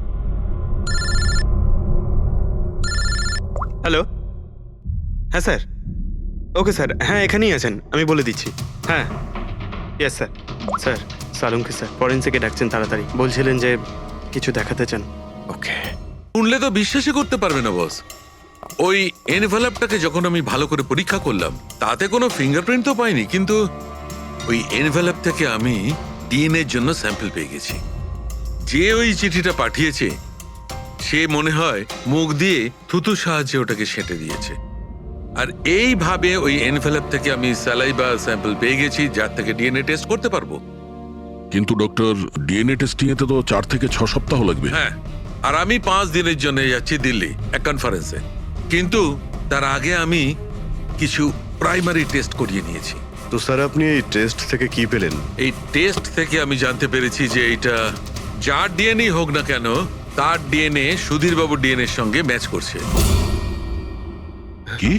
হ্যালো, হ্যাঁ স্যার। ওকে স্যার, হ্যাঁ এখানেই আছেন, আমি বলে দিচ্ছি। হ্যাঁ, ইয়েস স্যার। স্যার সালুঙ্কি স্যার ফরেন্সিকে ডাকছেন তাড়াতাড়ি, বলছিলেন যে কিছু দেখাতে চান। ওকে। শুনলে তো বিশ্বাসই করতে পারবে না বস। ওই এনভেলপটাকে যখন আমি ভালো করে পরীক্ষা করলাম তাতে কোনো ফিঙ্গারপ্রিন্ট তো পাইনি, কিন্তু ওই এনভেলপ থেকে আমি ডিএনএ এর জন্য স্যাম্পল পেয়ে গেছি। যে ওই চিঠিটা পাঠিয়েছে সে মনে হয় মুখ দিয়ে থুতুর সাহায্যে ওটাকে সেঁটে দিয়েছে। আর এইভাবে ওই এনভেলপ থেকে আমি স্যালাইভা স্যাম্পল পেয়ে গেছি, যার থেকে ডিএনএ টেস্ট করতে পারবো। কিন্তু ডক্টর, ডিএনএ টেস্টিং এতে তো 4 থেকে 6 সপ্তাহ লাগবে। হ্যাঁ, আর আমি 5 দিনের জন্য যাচ্ছি দিল্লি এক কনফারেন্সে, কিন্তু তার আগে আমি কিছু প্রাইমারি টেস্ট করিয়ে নিয়েছি। তো স্যার আপনি এই টেস্ট থেকে কি পেলেন? এই টেস্ট থেকে আমি জানতে পেরেছি যে এটা যার ডিএনএ হোক না কেন তার ডিএনএ সুধীরবাবুর ডিএনএ এর সঙ্গে ম্যাচ করছে। কি?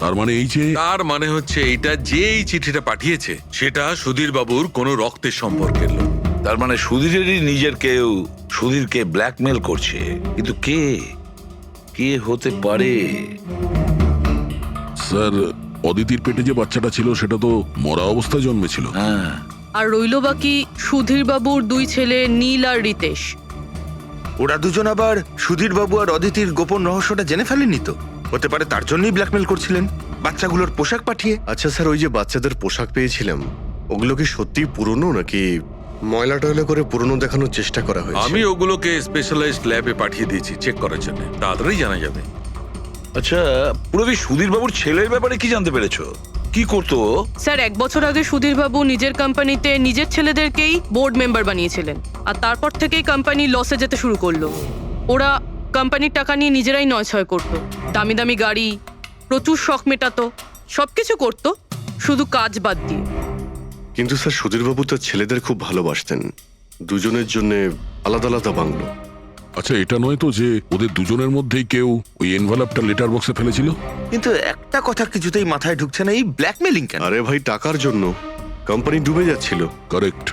তার মানে এই যে, তার মানে হচ্ছে এইটা যে এই চিঠিটা পাঠিয়েছে সেটা সুধীরবাবুর কোনো রক্তের সম্পর্কের লোক। তার মানে সুধীরেরই নিজের কেউ সুধীরকে ব্ল্যাকমেল করছে, কিন্তু কে কে হতে পারে? স্যার অদিতির পেটে যে বাচ্চাটা ছিল সেটা তো মরা অবস্থায় জন্মেছিল। হ্যাঁ, আর রইল বাকি সুধীরবাবুর 2 ছেলে নীল আর রিতেশ। ওরা দুজন আবার সুধীরবাবু আর অদিতির গোপন রহস্যটা জেনে ফেলেনি তো? হতে পারে তার জন্যই ব্ল্যাকমেল করছিলেন, বাচ্চাগুলোর পোশাক পাঠিয়ে। আচ্ছা স্যার, ওই যে বাচ্চাদের পোশাক পেয়েছিলাম ওগুলো কি সত্যিই পুরনো নাকি ময়লা টয়লা করে পুরনো দেখানোর চেষ্টা করা হয়েছে? আমি ওগুলোকে স্পেশালাইজড ল্যাবে পাঠিয়ে দিয়েছি চেক করার জন্য, তাড়াতাড়ি জানা যাবে। আচ্ছা পুরবি সুধীরবাবুর ছেলের ব্যাপারে কি জানতে পেরেছো? কি করতো? স্যার 1 বছর আগে সুধীরবাবু নিজের কোম্পানিতে নিজের ছেলেদেরকেই বোর্ড মেম্বার বানিয়েছিলেন, আর তারপর থেকেই কোম্পানি লসে যেতে শুরু করলো। ওরা কোম্পানির টাকা নিয়ে নিজেরাই নয়ছয় করতো, দামি দামি গাড়ি, প্রচুর শখ মেটাতো, সবকিছু করতো শুধু কাজ বাদ দিয়ে। কিন্তু স্যার সুধীরবাবু তার ছেলেদের খুব ভালোবাসতেন, দুজনের জন্য আলাদা আলাদা বাংলো। আচ্ছা এটা নয় তো যে ওদের দুজনের মধ্যেই কেউ ওই এনভেলপটা লেটার বক্সে ফেলেছিল? কিন্তু একটা কথা কিছুতেই মাথায় ঢুকছে না, এই ব্ল্যাকমেলিং কেন? আরে ভাই, টাকার জন্য। কোম্পানি ডুবে যাচ্ছিল। কারেক্ট।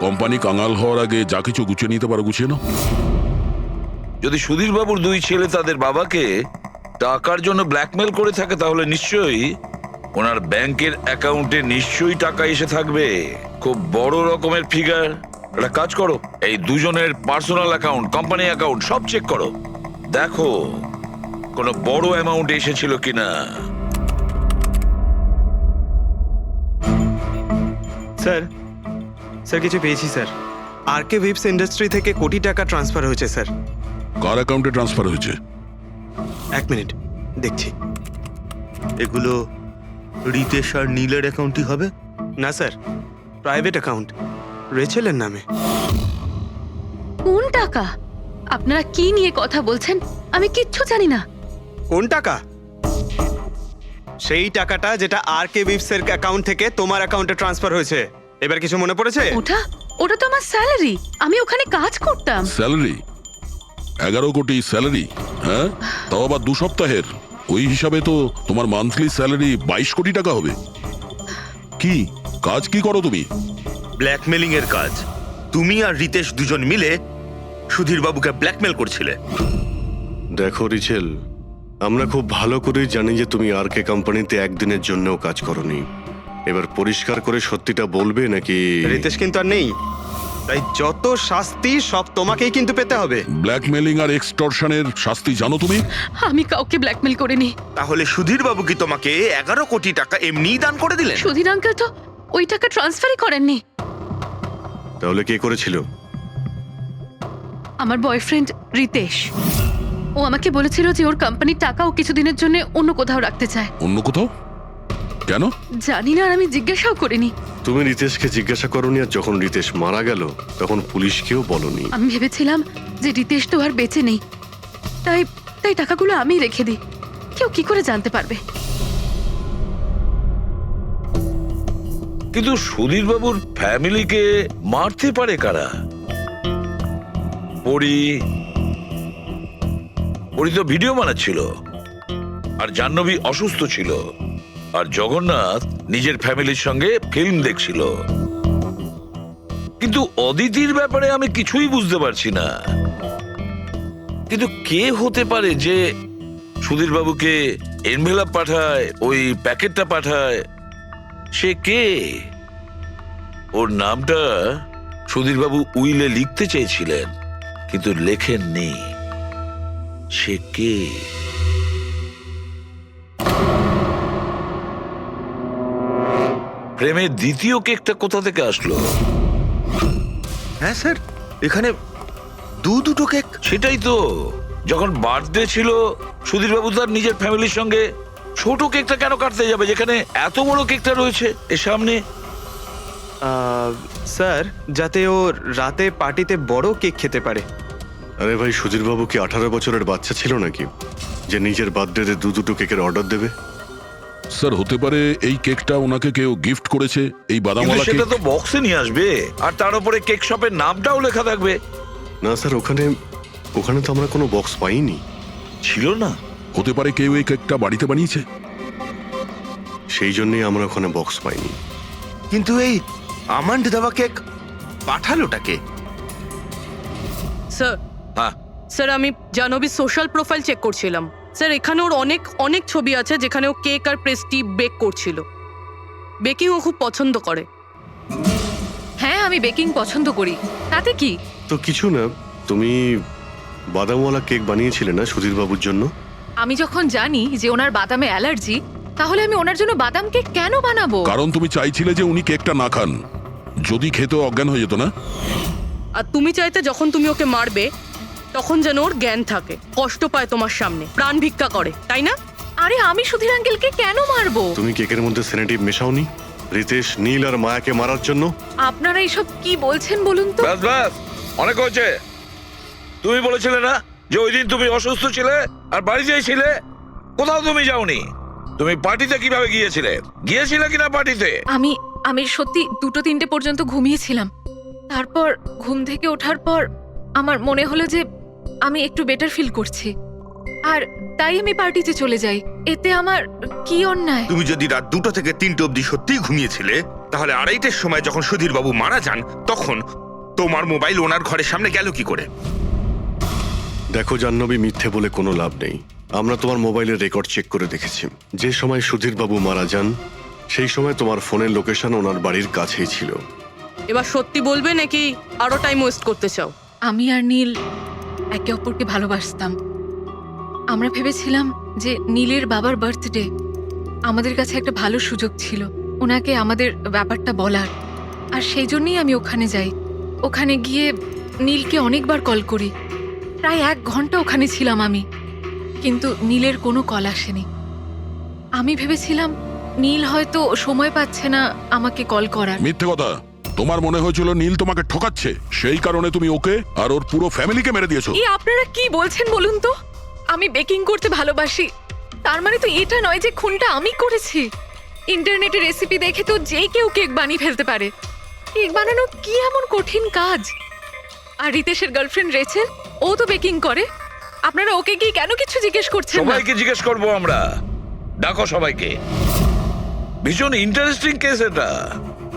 কোম্পানি কাঙাল হওয়ার আগে যা কিছু গুছিয়ে নিতে পারো গুছিয়ে নাও। যদি সুধীরবাবুর 2 ছেলে তাদের বাবাকে টাকার জন্য ব্ল্যাকমেল করে থাকে তাহলে নিশ্চয়ই ওনার ব্যাংকের অ্যাকাউন্টে নিশ্চয়ই টাকা এসে থাকবে, খুব বড় রকমের ফিগার। একটা কাজ করো, এই দুজনের পার্সোনাল অ্যাকাউন্ট, কোম্পানি অ্যাকাউন্ট সব চেক করো, দেখো কোনো বড় অ্যামাউন্ট এসেছিল কিনা। স্যার স্যার কিছু পেয়েছি স্যার। আরকে ভিপস ইন্ডাস্ট্রি থেকে কোটি টাকা ট্রান্সফার হয়েছে স্যার। কার অ্যাকাউন্টে ট্রান্সফার হয়েছে? এক মিনিট দেখছি। এগুলো রিতেশ আর নীলের অ্যাকাউন্টই হবে? না স্যার, প্রাইভেট অ্যাকাউন্ট রেচেলের নামে। কোন টাকা? আপনারা কি নিয়ে কথা বলছেন? আমি কিচ্ছু জানি না। কোন টাকা? সেই টাকাটা যেটা আরকে ভিপস এর অ্যাকাউন্ট থেকে তোমার অ্যাকাউন্টে ট্রান্সফার হয়েছে। এবার কিছু মনে পড়েছে? ওটা তো আমার স্যালারি। আমি ওখানে কাজ করতাম। স্যালারি? 11 কোটি স্যালারি? হ্যাঁ, তাও আবার 2 সপ্তাহের। ওই হিসাবে তো তোমার মান্থলি স্যালারি 22 কোটি টাকা হবে। কি কাজ কি করো তুমি? ব্ল্যাকমেলিং এর কাজ। তুমি আর রিতেশ দুজন মিলে সুধীর বাবুকে ব্ল্যাকমেল করছিলে। দেখো রিচেল, আমরা খুব ভালো করেই জানি যে তুমি আরকে কোম্পানিতে একদিনের জন্যও কাজ করনি। এবার পরিষ্কার করে সত্যিটা বলবে নাকি? রিতেশ কিন্তু আর নেই, তাই যত শাস্তি সব তোমাকেই কিন্তু পেতে হবে। ব্ল্যাকমেলিং আর এক্সটর্শনের শাস্তি জানো তুমি? আমি কাউকে ব্ল্যাকমেল করিনি। তাহলে সুধীর বাবু কি তোমাকে 11 কোটি টাকা এমনিই দান করে দিলেন? সুধীর আঙ্কেল তো ওই টাকা ট্রান্সফারই করেননি। তাহলে কে করেছিল? আমার বয়ফ্রেন্ড রিতেশ। ও আমাকে বলেছিল যে ওর কোম্পানির টাকা ও কিছুদিনের জন্য অন্য কোথাও রাখতে চায়। অন্য কোথাও? কেন? জানি না, আর আমি জিজ্ঞাসাও করিনি। তুমি রিতেশকে জিজ্ঞাসা করনি, আর যখন রিতেশ মারা গেল তখন পুলিশকেও বলনি। আমি ভেবেছিলাম যে রিতেশ তো আর বেঁচে নেই, তাই তাই টাকাগুলো আমি রেখে দিই। কেউ কি করে জানতে পারবে? কিন্তু সুধীর বাবুর ফ্যামিলিকে মারতে পারে কারা? পরি তো ভিডিও বানাচ্ছিল, আর জাহ্নবী অসুস্থ ছিল, আর জগন্নাথ নিজের ফ্যামিলির সঙ্গে ফিল্ম দেখছিল। কিন্তু অদিতির ব্যাপারে আমি কিছুই বুঝতে পারছি না। কিন্তু কে হতে পারে যে সুধীর বাবুকে এনভেলপ পাঠায়, ওই প্যাকেটটা পাঠায়? সে কে? ওর নামটা সুধীর বাবু উইলে লিখতে চেয়েছিলেন, কিন্তু লেখেননি। সে কে? প্রেমের দ্বিতীয় কেকটা কোথা থেকে আসলো? হ্যাঁ স্যার, এখানে দুটো কেক। সেটাই তো, যখন বার্থডে ছিল সুধীর বাবু তার নিজের ফ্যামিলির সঙ্গে, ছোট কেকটা কেন কাটতে যাবে যেখানে এত বড় কেকটা রয়েছে এর সামনে? স্যার, যাতে ও রাতে পার্টিতে বড় কেক খেতে পারে। আরে ভাই, সুধীর বাবু কি 18 বছরের বাচ্চা ছিল নাকি যে নিজের বার্থডেতে দুটো কেকের অর্ডার দেবে? স্যার, হতে পারে এই কেকটা ওনাকে কেউ গিফট করেছে, এই বাদামওয়ালা সেটা কেক। তো বক্সে নিয়ে আসবে, আর তার উপরে কেক শপের নামটাও লেখা থাকবে। না স্যার, ওখানে তো আমরা কোনো বক্স পাইনি। ছিল না? হতে পারে কেউ এই কেকটা বাড়িতে বানিয়েছে, সেই জন্যই আমরা ওখানে বক্স পাইনি। কিন্তু এই আমন্ড দেওয়া কেক পাঠালোটাকে? স্যার, হ্যাঁ স্যার, আমি জাহ্নবীর সোশ্যাল প্রোফাইল চেক করছিলাম। স্যার, এখানে ওর অনেক ছবি আছে যেখানে ও কেক আর পেস্ট্রি বেক করছিল। বেকিং ও খুব পছন্দ করে। হ্যাঁ, আমি বেকিং পছন্দ করি, তাতে কি? তো কিছু না, তুমি বাদামওয়ালা কেক বানিয়েছিলে না সুধীর বাবুর জন্য? আমি যখন জানি যে ওনার বাদামে অ্যালার্জি, তাহলে আমি ওনার জন্য বাদাম কেক কেন বানাবো? কারণ তুমি চাইছিলে যে উনি কেকটা না খান, যদি খেতে অজ্ঞান হয়ে যেত না। আর তুমি চাইতে যখন তুমি ওকে মারবে তখন যেন ওর জ্ঞান থাকে, কষ্ট পায় তোমার সামনে, প্রাণ ভিক্ষা করে, তাই না? আরে আমি সুধীর আঙ্কেলকে কেন মারবো? তুমি কেকের মধ্যে সেনেটিভ মেশাওনি রিতেশ, নীল আর মায়াকে মারার জন্য? আপনারা এইসব কি বলছেন বলুন তো? ব্যাস ব্যাস, অনেক হয়েছে। তুমি বলেছিলে না যে ওই দিন তুমি অসুস্থ ছিলে আর বাড়িতেই ছিলে? কোথাও তুমি যাওনি। তুমি পার্টিতে কিভাবে গিয়েছিলে কিনা পার্টিতে? আমি সত্যি 2-3টে পর্যন্ত ঘুমিয়েছিলাম। তারপর ঘুম থেকে ওঠার পর আমার মনে হলো যে আমি একটু বেটার ফিল করছি, আর তাই আমি পার্টিতে চলে যাই। এতে আমার কি অন্যায়? তুমি যদি রাত 2টা থেকে 3টে অবধি সত্যিই ঘুমিয়েছিলে, তাহলে 2:30টার সময় যখন সুধীর বাবু মারা যান তখন তোমার মোবাইল ওনার ঘরের সামনে গেল কি করে? দেখো জাহ্নবী, মিথ্যে বলে কোনো লাভ নেই। আমরা তোমার মোবাইলের রেকর্ড চেক করে দেখেছি। যে সময় সুধীর বাবু মারা যান সেই সময় তোমার ফোনের লোকেশন ওনার বাড়ির কাছেই ছিল। এবার সত্যি বলবে নাকি আরো টাইম ওয়েস্ট করতে চাও? আমি আর নীল একে অপরকে ভালোবাসতাম। আমরা ভেবেছিলাম যে নীলের বাবার বার্থডে আমাদের কাছে একটা ভালো সুযোগ ছিল ওনাকে আমাদের ব্যাপারটা বলার। আর সেই জন্যই আমি ওখানে যাই। ওখানে গিয়ে নীলকে অনেকবার কল করি। প্রায় 1 ঘন্টা ওখানে ছিলাম আমি, কিন্তু নীলের কোনো কল আসেনি। আমি ভেবেছিলাম নীল হয়তো সময় পাচ্ছে না আমাকে কল করার। মিথ্যে কথা। তোমার মনে হয়েছিল নীল তোমাকে ঠকাচ্ছে, সেই কারণে তুমি ওকে আর ওর পুরো ফ্যামিলিকে মেরে দিয়েছো। এই আপনারা কি বলছেন বলুন তো? আমি বেকিং করতে ভালোবাসি, তার মানে তো এটা নয় যে খুনটা আমি করেছি। ইন্টারনেটে রেসিপি দেখে তো যে কেউ কেক বানিয়ে ফেলতে পারে। কেক বানানো কি এমন কঠিন কাজ? আর রিতেশের গার্লফ্রেন্ড রেচেল, ও তো বেকিং করে। আপনারা ওকে কি কেন কিছু জিজ্ঞেস করছেন না? সবাইকে জিজ্ঞেস করবো আমরা। ডাকো সবাইকে। ভীষণ ইন্টারেস্টিং কেস এটা।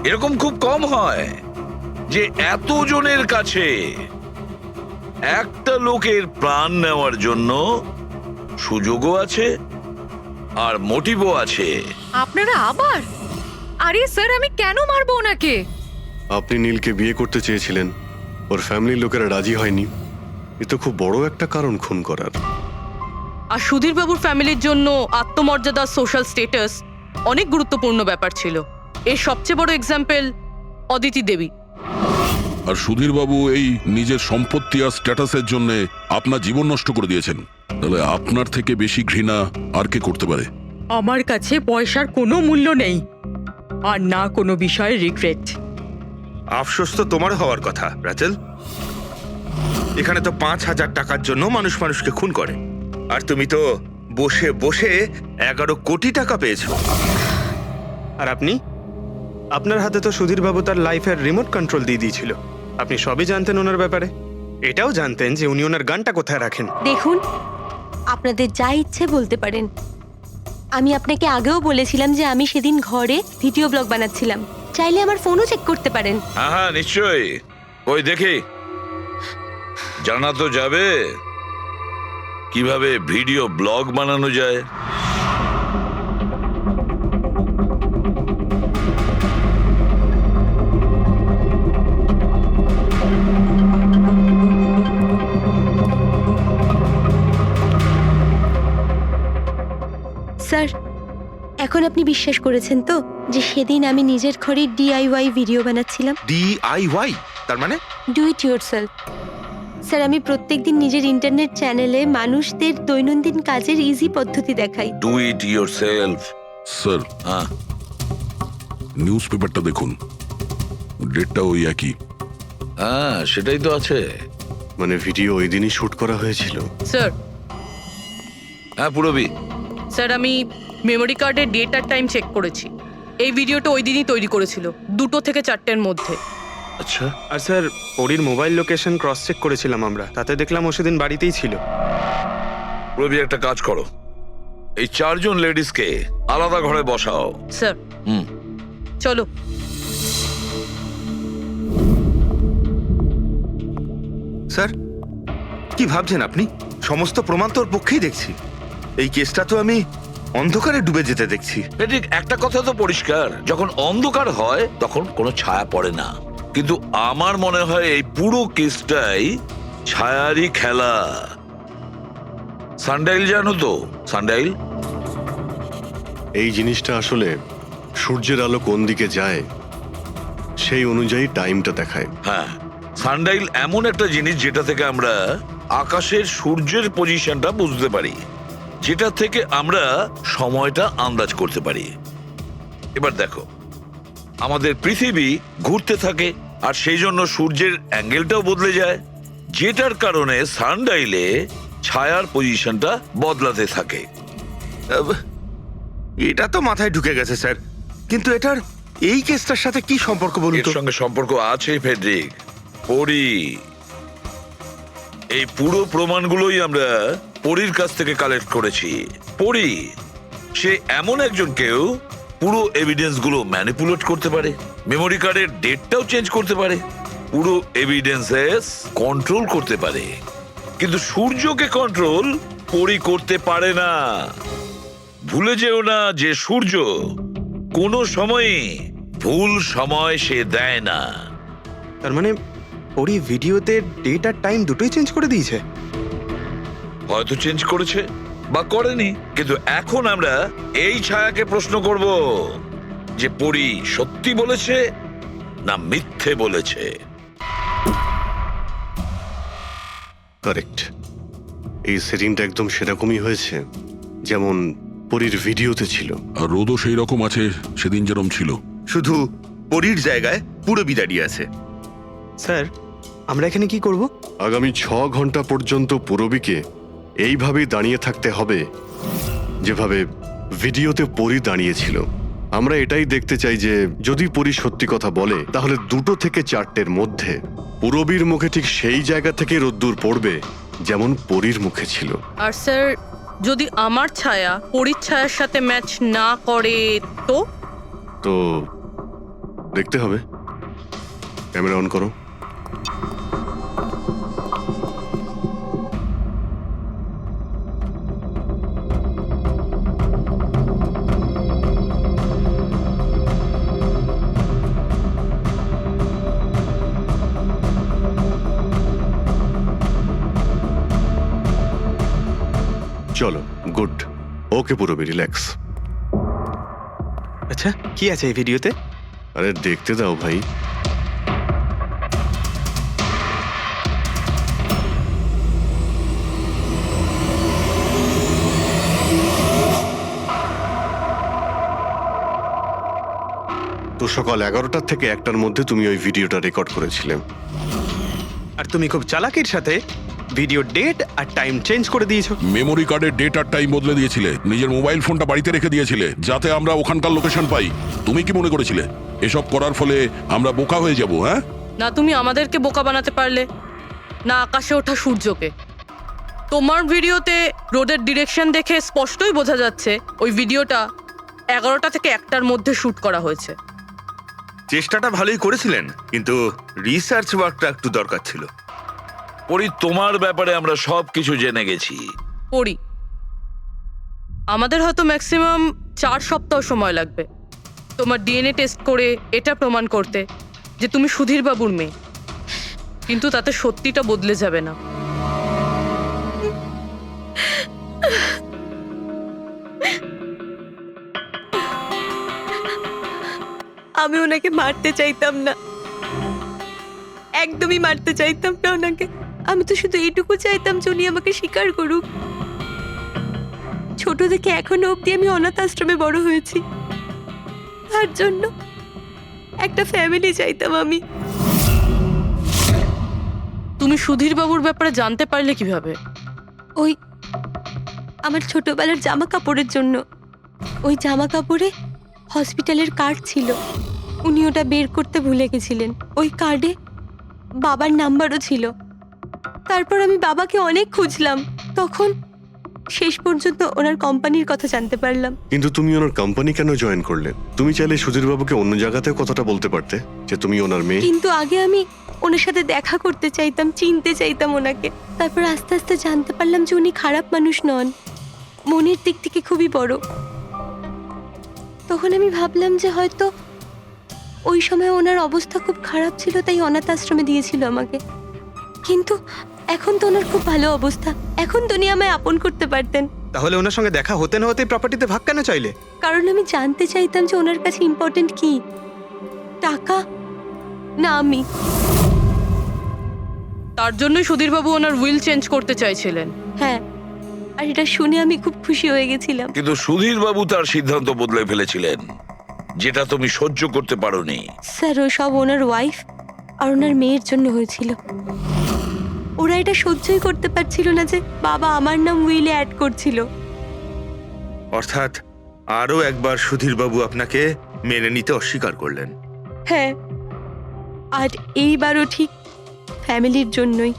এরকম খুব কম হয় যে এতজনের কাছে একটা লোকের প্রাণ নেওয়ার জন্য সুযোগও আছে আর মোটিভও আছে। আপনারা আবার? আরে স্যার, আমি কেন মারবো ওনাকে? আপনি নীলকে বিয়ে করতে চেয়েছিলেন, ওর ফ্যামিলির লোকেরা রাজি হয়নি। এ তো খুব বড় একটা কারণ খুন করার। আর সুধীর বাবুর ফ্যামিলির জন্য আত্মমর্যাদা, সোশ্যাল স্ট্যাটাস অনেক গুরুত্বপূর্ণ ব্যাপার ছিল। এর সবচেয়ে বড় এক্সাম্পল অদিতি দেবী। আর সুধীর বাবু এই নিজের সম্পত্তি আর স্ট্যাটাসের জন্য আপনার জীবন নষ্ট করে দিয়েছেন। তাহলে আপনার থেকে বেশি ঘৃণা আর কে করতে পারে? আমার কাছে পয়সার কোনো মূল্য নেই, আর না কোনো বিষয়ে রিগ্রেট। আফসোস তো তোমার হওয়ার কথা রাচেল। এখানে তো 5,000 টাকার জন্য মানুষ মানুষকে খুন করে, আর তুমি তো বসে বসে 11 কোটি টাকা পেয়েছো। আর আপনি? আপনার হাতে তো সুধীর বাবু তার লাইফের রিমোট কন্ট্রোল দিয়ে দিয়েছিল। আপনি সবই জানতেন ওনার ব্যাপারে। এটাও জানতেন যে উনি ওনার গানটা কোথায় রাখেন। দেখুন, আপনাদের যা ইচ্ছে বলতে পারেন। আমি আপনাকে আগেও বলেছিলাম যে আমি সেদিন ঘরে ভিডিও ব্লগ বানাচ্ছিলাম। চাইলে আমার ফোনও চেক করতে পারেন। হ্যাঁ হ্যাঁ, নিশ্চয়ই। ওই দেখি, জানা তো যাবে কিভাবে ভিডিও ব্লগ বানানো যায়। স্যার, এখন আপনি বিশ্বাস করেছেন তো যে সেদিন আমি নিজের ঘরে DIY ভিডিও বানাচ্ছিলাম? DIY তার মানে? Do it yourself. স্যার, আমি প্রত্যেকদিন নিজের ইন্টারনেট চ্যানেলে মানুষদের দৈনন্দিন কাজের ইজি পদ্ধতি দেখাই। Do it yourself. স্যার, হ্যাঁ, নিউজ পেপারটা দেখুন, ডেটটা ওই একই। হ্যাঁ সেটাই তো আছে। মানে ভিডিও ওই দিনই শুট করা হয়েছিল? স্যার, হ্যাঁ পুরবি। স্যার আমি মেমোরি কার্ডের ডেট আর টাইম চেক করেছি। এই ভিডিওটা ওই দিনই তৈরি করেছিল, 2টো থেকে 4টের মধ্যে। আচ্ছা, আর স্যার, ওরির মোবাইল লোকেশন ক্রস চেক করেছিলাম আমরা, তাতে দেখলাম ও সেদিন বাড়িতেই ছিল। পুরবি একটা কাজ করো, এই 4 জন লেডিসকে আলাদা ঘরে বসাও। স্যার, হুম, চলো। স্যার, কি ভাবছেন আপনি? সমস্ত প্রমাণ তো ওর পক্ষেই দেখছি। এই কেসটা তো আমি অন্ধকারে ডুবে যেতে দেখছি। ঠিক একটা কথা তো পরিষ্কার, যখন অন্ধকার হয় তখন কোনো ছায়া পড়ে না। কিন্তু আমার মনে হয় এই পুরো কেসটাই ছায়ারই খেলা। সানডাইল জানো তো? সানডাইল এই জিনিসটা আসলে সূর্যের আলো কোন দিকে যায় সেই অনুযায়ী টাইমটা দেখায়। হ্যাঁ, সানডাইল এমন একটা জিনিস যেটা থেকে আমরা আকাশের সূর্যের পজিশনটা বুঝতে পারি, যেটা থেকে আমরা সময়টা আন্দাজ করতে পারি। এবার দেখো, আমাদের পৃথিবী ঘুরতে থাকে আর সেই জন্য সূর্যের অ্যাঙ্গেলটাও বদলে যায়, যেটার কারণে সানডাইলে ছায়ার পজিশনটা বদলাতে থাকে। এটা তো মাথায় ঢুকে গেছে স্যার, কিন্তু এটার এই কেসটার সাথে কি সম্পর্ক বলুন এর তো? সঙ্গে সম্পর্ক আছে ফেডরিক। পরি, এই পুরো প্রমাণগুলোই আমরা পরির কাছ থেকে কালেক্ট করেছি। পরি সে এমন একজন কেউ পুরো এভিডেন্স গুলো ম্যানিপুলেট করতে পারে, মেমোরি কার্ডের ডেটটাও চেঞ্জ করতে পারে, পুরো এভিডেন্সেস কন্ট্রোল করতে পারে। কিন্তু সূর্যকে কন্ট্রোল পরি করতে পারে না। ভুলে যেও না যে সূর্য কোনো সময়ই ভুল সময় সে দেয় না। তার মানে ওরি ভিডিওতে ডেট আর টাইম দুটোই চেঞ্জ করে দিয়েছে? হয়তো চেঞ্জ করেছে বা করেনি, কিন্তু এখন আমরা এই ছায়াকে প্রশ্ন করব যে পরি সত্যি বলেছে না মিথ্যে বলেছে? কারেক্ট। এই সেটিংটা একদম সেরকমই হয়েছে যেমন পরীর ভিডিওতে ছিল। আর রোদও সেই রকম আছে সেদিন যেরকম ছিল। শুধু পরীর জায়গায় পুরবি দাঁড়িয়ে আছে। স্যার আমরা এখানে কি করব? আগামী 6 ঘন্টা পর্যন্ত পুরবীকে এইভাবেই দাঁড়িয়ে থাকতে হবে যেভাবে ভিডিওতে পরী দাঁড়িয়েছিল। আমরা এটাই দেখতে চাই যে যদি পরী সত্যি কথা বলে তাহলে 2 থেকে 4টের মধ্যে পুরবীর মুখে ঠিক সেই জায়গা থেকে রোদ্দুর পড়বে যেমন পরীর মুখে ছিল। আর স্যার যদি আমার ছায়া পরীর ছায়ার সাথে ম্যাচ না করে তো? তো দেখতে হবে। ক্যামেরা অন করো। চলো, গুড। ওকে পুরবী, রিল্যাক্স। আচ্ছা কি আছে এই ভিডিওতে? আরে দেখতে দাও ভাই। তো সকাল 11টা থেকে 1টার মধ্যে তুমি ওই ভিডিওটা রেকর্ড করেছিলে। আর তুমি খুব চালাকির সাথে ভিডিও ডেট আর টাইম চেঞ্জ করে দিয়েছো। মেমোরি কার্ডের ডেট আর টাইম বদলে দিয়েছিলে, নিজের মোবাইল ফোনটা বাড়িতে রেখে দিয়েছিলে যাতে আমরা ওখানকার লোকেশন পাই। তুমি কি মনে করেছিলে এসব করার ফলে আমরা বোকা হয়ে যাব? হ্যাঁ, না তুমি আমাদেরকে বোকা বানাতে পারলে, না আকাশে ওঠা সূর্যকে। তোমার ভিডিওতে রোডের ডিরেকশন দেখে স্পষ্টই বোঝা যাচ্ছে ওই ভিডিওটা 11টা থেকে 1টার মধ্যে শুট করা হয়েছে। চেষ্টাটা ভালোই করেছিলেন, কিন্তু রিসার্চ ওয়ার্কটা একটু দরকার ছিল। পরি, তোমার ব্যাপারে আমরা সব কিছু জেনে গেছি। পড়ি আমাদের হয়তো ম্যাক্সিমাম 4 সপ্তাহ সময় লাগবে তোমার ডিএনএ টেস্ট করে এটা প্রমাণ করতে যে তুমি সুধীর বাবুর মেয়ে, কিন্তু তাতে সত্যিটা বদলে যাবে না। আমি ওনাকে মারতে চাইতাম না, একদমই মারতে চাইতাম না ওনাকে। আমি তো শুধু এইটুকু চাইতাম যে উনি আমাকে স্বীকার করুক। ছোট থেকে এখনো অবধি আমি অনাথ আশ্রমে বড় হয়েছি, তার জন্য একটা ফ্যামিলি চাইতাম আমি। তুমি সুধীর বাবুর ব্যাপারে জানতে পারলে কিভাবে? ওই আমার ছোটবেলার জামা কাপড়ের জন্য। ওই জামা কাপড়ে হসপিটালের কার্ড ছিল, উনি ওটা বের করতে ভুলে গেছিলেন। ওই কার্ডে বাবার নাম্বারও ছিল। তারপর আমি বাবাকে অনেক খুঁজলাম, তখন শেষ পর্যন্ত ওনার কোম্পানির কথা জানতে পারলাম। কিন্তু তুমি ওনার কোম্পানি কেন জয়েন করলে? তুমি চাইলে সুধীর বাবুকে অন্য জায়গাতেও কথাটা বলতে পারতে যে তুমি ওনার মেয়ে। কিন্তু আগে আমি ওনার সাথে দেখা করতে চাইতাম, চিনতে চাইতাম ওনাকে। তারপর আস্তে আস্তে জানতে পারলাম যে উনি খারাপ মানুষ নন, মনের দিক থেকে খুবই বড়। তখন আমি ভাবলাম যে হয়তো ওই সময় ওনার অবস্থা খুব খারাপ ছিল, তাই অনাথ আশ্রমে দিয়েছিল আমাকে। কিন্তু এখন তো ওনার খুব ভালো অবস্থা, এখন তো উনি আমায় আপন করতে পারতেন। তাহলে ওনার সঙ্গে দেখা হতে না হতে প্রপার্টিতে ভাগ কেন চাইলে? কারণ আমি জানতে চাইতাম যে ওনার কাছে ইম্পর্টেন্ট কি, টাকা না আমি। তার জন্যই সুধীর বাবু ওনার উইল চেঞ্জ করতে চাইছিলেন। হ্যাঁ, আর এটা শুনে আমি খুব খুশি হয়ে গেছিলাম। কিন্তু সুধীর বাবু তার সিদ্ধান্ত বদলে ফেলেছিলেন, যেটা তুমি সহ্য করতে পারোনি। স্যার, ও সব ওনার ওয়াইফ আর ওনার মেয়ের জন্য হয়েছিল। ওরা এটা সহ্যই করতে পারছিল না যে বাবা আমার নাম উইলে অ্যাড করছিল। অর্থাৎ আরও একবার সুধীর বাবু আপনাকে মেনে নিতে অস্বীকার করলেন। হ্যাঁ, আর এইবারও ঠিক ফ্যামিলির জন্যই।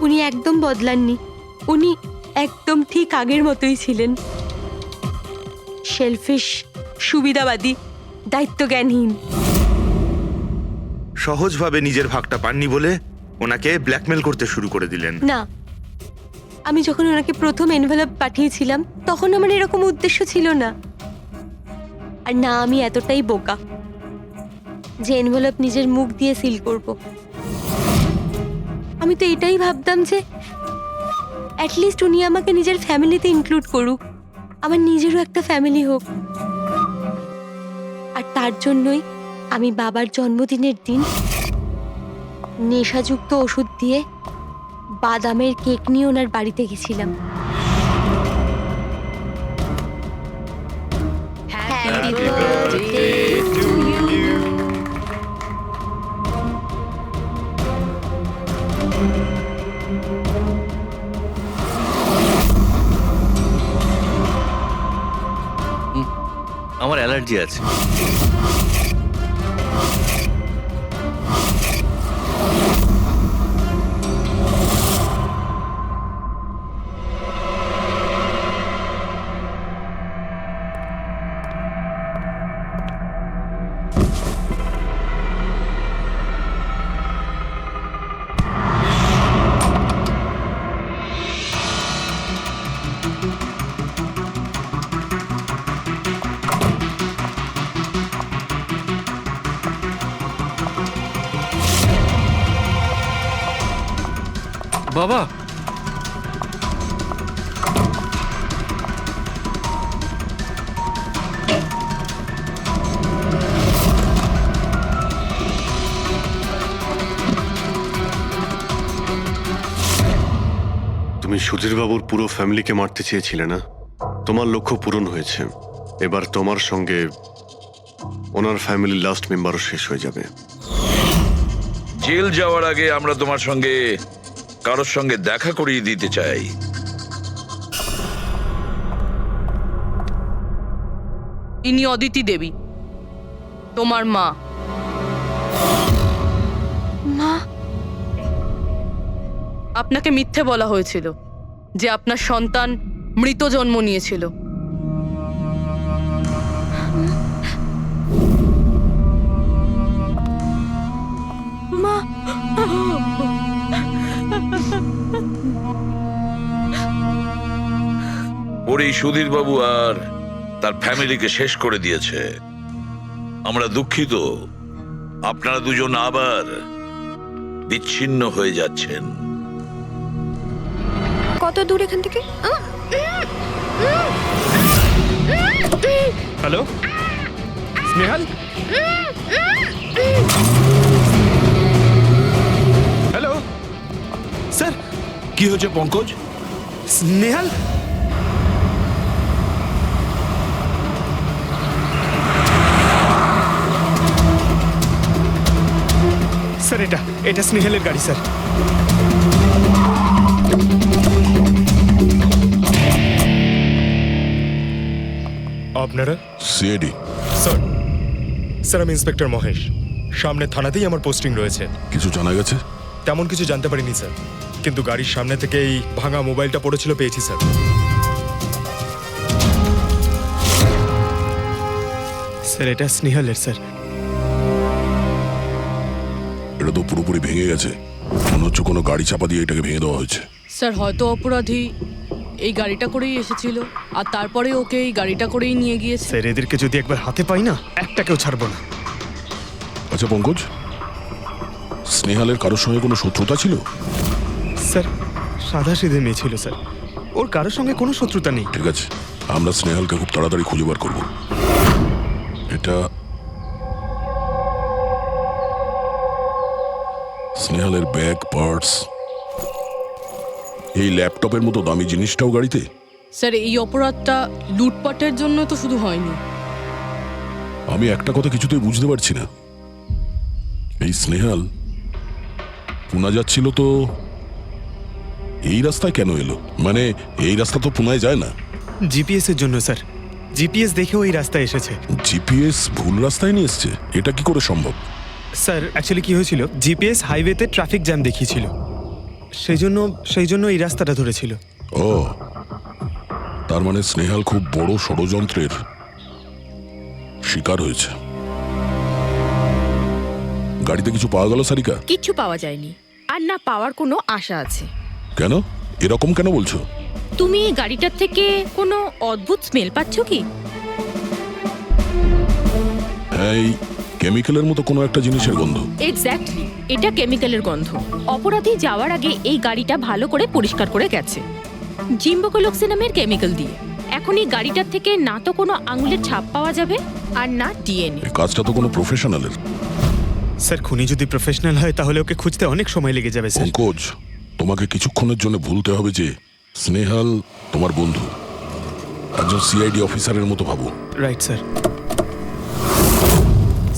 উনি একদম বদলাননি, উনি একদম ঠিক আগের মতোই ছিলেন। সেলফিশ, সুবিধাবাদী, দায়িত্বজ্ঞানহীন। সহজভাবে নিজের ভাগটা পাননি বলে ওনাকে ব্ল্যাকমেল করতে শুরু করে দিলেন। না, আমি যখন ওনাকে প্রথম এনভেলপ পাঠিয়েছিলাম তখন আমার এরকম উদ্দেশ্য ছিল না। আর না আমি এতটাই বোকা যে এনভেলপ নিজের মুখ দিয়ে সিল করব। আমি তো এটাই ভাবতাম যে অ্যাটলিস্ট উনি আমাকে নিজের ফ্যামিলিতে ইনক্লুড করুক, আমার নিজেরও একটা ফ্যামিলি হোক। আর তার জন্যই আমি বাবার জন্মদিনের দিন নেশাযুক্ত ওষুধ দিয়ে বাদামের কেক নিয়ে ওনার বাড়িতে গেছিলাম। Happy birthday to you. আমার অ্যালার্জি আছে। বাবা, তুমি সুধীরবাবুর পুরো ফ্যামিলিকে মারতে চেয়েছিলে না? তোমার লক্ষ্য পূরণ হয়েছে। এবার তোমার সঙ্গে ওনার ফ্যামিলির লাস্ট মেম্বারও শেষ হয়ে যাবে। জেল যাওয়ার আগে আমরা তোমার সঙ্গে কারোর সঙ্গে দেখা করিয়ে দিতে চাই। ইনি অদিতি দেবী, তোমার মা। মা, আপনাকে মিথ্যে বলা হয়েছিল যে আপনার সন্তান মৃত জন্ম নিয়েছিল। মা, ওর এই সুধীর বাবু আর তার ফ্যামিলিকে শেষ করে দিয়েছে। আমরা দুঃখিত, আপনারা দুজন আবার বিচ্ছিন্ন হয়ে যাচ্ছেন। কত দূর এখান থেকে? Hello Snehal, hello sir. কি হয়েছে পঙ্কজ? স্নেহাল, স্যার এটা স্নেহালের গাড়ি স্যার। আপনারা? সিআইডি। স্যার আমি ইন্সপেক্টর মহেশ। সামনে থানাতেই আমার পোস্টিং রয়েছে। কিছু জানা গেছে? তেমন কিছু জানতে পারিনি স্যার, কিন্তু গাড়ির সামনে থেকে এই ভাঙা মোবাইলটা পড়েছিল, পেয়েছি স্যার। স্যার এটা স্নেহালের স্যার। এটা তো পুরোপুরি ভেঙে গেছে, মনে হচ্ছে কোনো গাড়ি চাপা দিয়ে এটাকে ভেঙে দেওয়া হয়েছে। স্যার হয়তো অপরাধী এই গাড়িটা করেই এসেছিল আর তারপরে ওকে এই গাড়িটা করেই নিয়ে গিয়েছে। স্যার এদেরকে যদি একবার হাতে পাই না, একটাকেও ছাড়বো না। আচ্ছা পঙ্কজ, স্নেহালের কারোর সঙ্গে কোনো শত্রুতা ছিল? স্যার সাদা সিধে মেয়ে ছিল স্যার, ওর কারোর সঙ্গে কোনো শত্রুতা নেই। ঠিক আছে, আমরা স্নেহালকে খুব তাড়াতাড়ি খুঁজে বার করবো। এটা স্নেহালের ব্যাগ, পার্টস, এই ল্যাপটপের মতো দামি জিনিসটাও গাড়িতে। স্যার এই অপরাধটা লুটপাটের জন্য তো শুধু হয়নি। আমি একটা কথা কিছুতেই বুঝতে পারছি না, এই স্নেহাল পুনা যাচ্ছিল তো এই রাস্তায় কেন এলো? মানে এই রাস্তা তো পুনায় যায় না। জিপিএস এর জন্য স্যার, জিপিএস দেখে ওই রাস্তায় এসেছে। জিপিএস ভুল রাস্তায় নিয়ে এসছে, এটা কি করে সম্ভব? স্যার অ্যাকচুয়ালি কি হয়েছিল, জিপিএস হাইওয়েতে ট্রাফিক জ্যাম দেখিয়েছিল, সেই জন্য এই রাস্তাটা ধরেছিল। ও, তার মানে স্নেহাল খুব বড় ষড়যন্ত্রের শিকার হয়েছে। গাড়িতে কিছু পাওয়া গেল সারিকা? কিচ্ছু পাওয়া যায়নি, আর না পাওয়ার কোনো আশা আছে। কেন এরকম কেন বলছো? তুমি এই গাড়িটার থেকে কোনো অদ্ভুত স্মেল পাচ্ছ কি? হ্যাঁ, এই কেমিক্যালের মতো কোনো একটা জিনিসের গন্ধ। এক্স্যাক্টলি, এটা কেমিক্যালের গন্ধ। অপরাধী যাওয়ার আগে এই গাড়িটা ভালো করে পরিষ্কার করে গেছে জিম্বোকোলক্সি নামের কেমিক্যাল দিয়ে। এখন এই গাড়িটার থেকে না তো কোনো আঙুলের ছাপ পাওয়া যাবে আর না ডিএনএ। এই কাজটা তো কোনো প্রফেশনালের। স্যার খুনি যদি প্রফেশনাল হয় তাহলে ওকে খুঁজতে অনেক সময় লেগে যাবে স্যার। পঙ্কজ, তোমাকে কিছুক্ষণের জন্য ভুলতে হবে যে স্নেহাল তোমার বন্ধু, একজন সিআইডি অফিসারের মতো ভাবো। Right sir.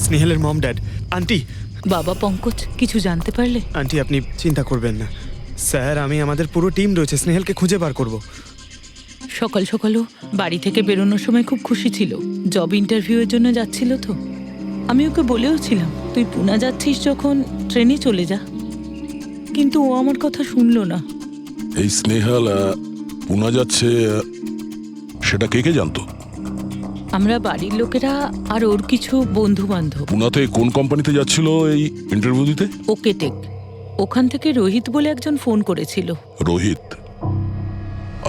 স্নেহালের মম ড্যাড, আন্টি। বাবা পঙ্কজ, কিছু জানতে পারলে? আন্টি আপনি চিন্তা করবেন না স্যার, আমাদের পুরো টিম রয়েছে, স্নেহালকে খুঁজে বার করব। সকাল সকালও বাড়ি থেকে বেরোনোর সময় খুব খুশি ছিল, জব ইন্টারভিউয়ের জন্য যাচ্ছিল তো। আমি ওকে বলেও ছিলাম তুই পুনা যাচ্ছিস যখন ট্রেনে চলে যা, কিন্তু ও আমার কথা শুনলো না। এই স্নেহাল পুনা যাচ্ছে সেটা কে কে জানতো? আমরা বাড়ির লোকেরা আর ওর কিছু বন্ধু বান্ধব। পুনাতে কোন কোম্পানিতে যাচ্ছিল এই ইন্টারভিউ দিতে? Okay take. ওখান থেকে রোহিত বলে একজন ফোন করেছিল। রোহিত?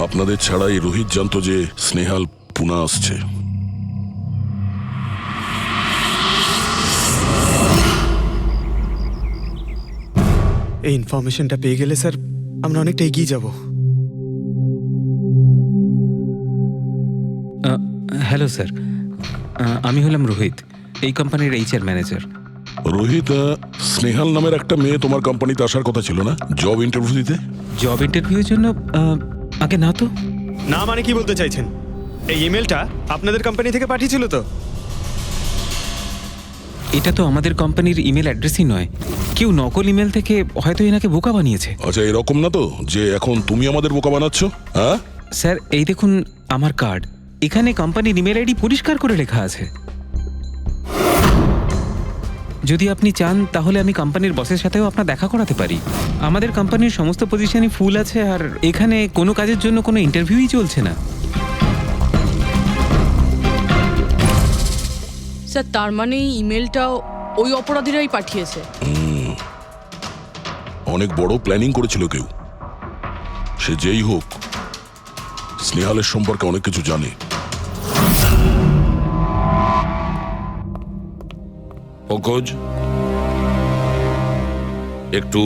আপনাদের ছাড়াই রোহিত জানতো যে স্নেহাল পুনা আসছে? এই ইনফরমেশনটা পেয়ে গেলে স্যার আমরা অনেকটা এগিয়ে যাব। হ্যালো স্যার, আমি হলাম রোহিত, এই কোম্পানির এইচআর ম্যানেজার। রোহিত, স্নেহাল নামের একটা মেয়ে তোমার কোম্পানিতে আসার কথা ছিল না জব ইন্টারভিউ দিতে? জব ইন্টারভিউয়ের জন্য? আগে না তো। না মানে কি বলতে চাইছেন? এই ইমেলটা আপনাদের কোম্পানি থেকে পাঠিয়েছিল তো? এটা তো আমাদের কোম্পানির ইমেল অ্যাড্রেসই নয়, কেউ নকল ইমেল থেকে হয়তো এনাকে বোকা বানিয়েছে। আচ্ছা, এরকম না তো যে এখন তুমি আমাদের বোকা বানাচ্ছ? হ্যাঁ স্যার, এই দেখুন আমার কার্ড, এখানে কোম্পানির ইমেল আইডি পরিষ্কার করে লেখা আছে। যদি আপনি চান তাহলে আমি কোম্পানির বসের সাথেও আপনার দেখা করাতে পারি। আমাদের কোম্পানির সমস্ত পজিশনই ফুল আছে, আর এখানে কোনো কাজের জন্য কোনো ইন্টারভিউই চলছে না। স্যার, তার মানে এই ইমেলটাও ওই অপরাধীরাই পাঠিয়েছে। অনেক বড় প্ল্যানিং করেছিল কেউ, সে যেই হোক স্নেহালের সম্পর্কে অনেক কিছু জানে। পঙ্কজ, একটু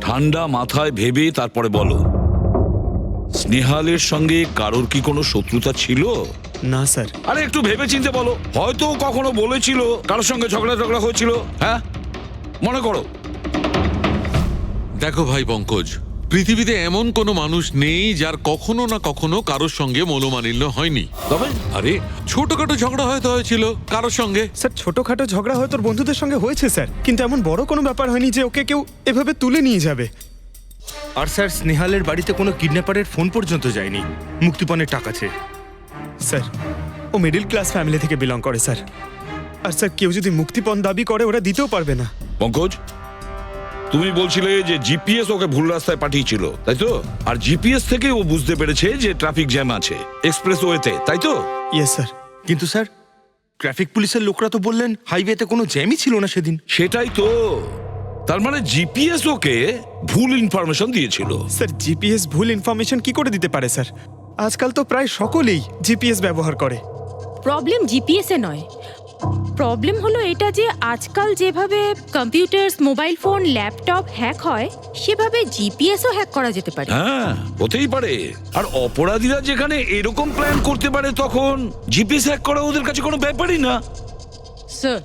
ঠান্ডা মাথায় ভেবে তারপরে বলো, স্নেহালের সঙ্গে কারোর কি কোনো শত্রুতা ছিল? না স্যার। আরে একটু ভেবে চিন্তে বলো, হয়তো কখনো বলেছিল কারোর সঙ্গে ঝগড়া হয়েছিল। হ্যাঁ, মনে করো। দেখো ভাই পঙ্কজ, পৃথিবীতে এমন কোনো মানুষ নেই যার কখনো না কখনো কারোর সঙ্গে মনোমালিন্য হয়নি। তবে আরে ছোটখাটো ঝগড়া হয়তো হয়েছিল কারোর সঙ্গে। স্যার ছোটখাটো ঝগড়া হয়তো ওর বন্ধুদের সঙ্গে হয়েছে স্যার, কিন্তু এমন বড় কোনো ব্যাপার হয়নি যে ওকে কেউ এভাবে তুলে নিয়ে যাবে। আর স্যার, স্নেহালের বাড়িতে কোনো কিডন্যাপারের ফোন পর্যন্ত যায়নি মুক্তিপণের টাকা চেয়ে। স্যার ও মিডল ক্লাস ফ্যামিলি থেকে বিলং করে স্যার, আর স্যার কেউ যদি মুক্তিপণ দাবি করে ওরা দিতেও পারবে না। পঙ্কজ, তুমি বলছিলে যে জিপিএস ওকে ভুল রাস্তায় পাঠিয়েছিল, তাই তো? আর জিপিএস থেকে ও বুঝতে পেরেছে যে ট্রাফিক জ্যাম আছে এক্সপ্রেসওয়েতে, তাই তো? Yes sir. কিন্তু স্যার, ট্রাফিক পুলিশের লোকরা তো বললেন হাইওয়েতে কোনো জ্যামই ছিল না সেদিন। সেটাই তো, তার মানে জিপিএস ওকে ভুল ইনফরমেশন দিয়েছিল। স্যার জিপিএস ভুল ইনফরমেশন কি করে দিতে পারে স্যার? আজকাল তো প্রায় সকলেই জিপিএস ব্যবহার করে। প্রবলেম জিপিএস এ নয়, প্রবলেম হলো এটা যে আজকাল যেভাবে computer, mobile phone, laptop hack হয় সেভাবে জিপিএসও হ্যাক করা যেতে পারে। হ্যাঁ, হতেই পারে। আর অপরাধীরা যেখানে এরকম প্ল্যান করতে পারে তখন জিপিএস হ্যাক করা ওদের কাছে কোনো ব্যাপারই না। স্যার,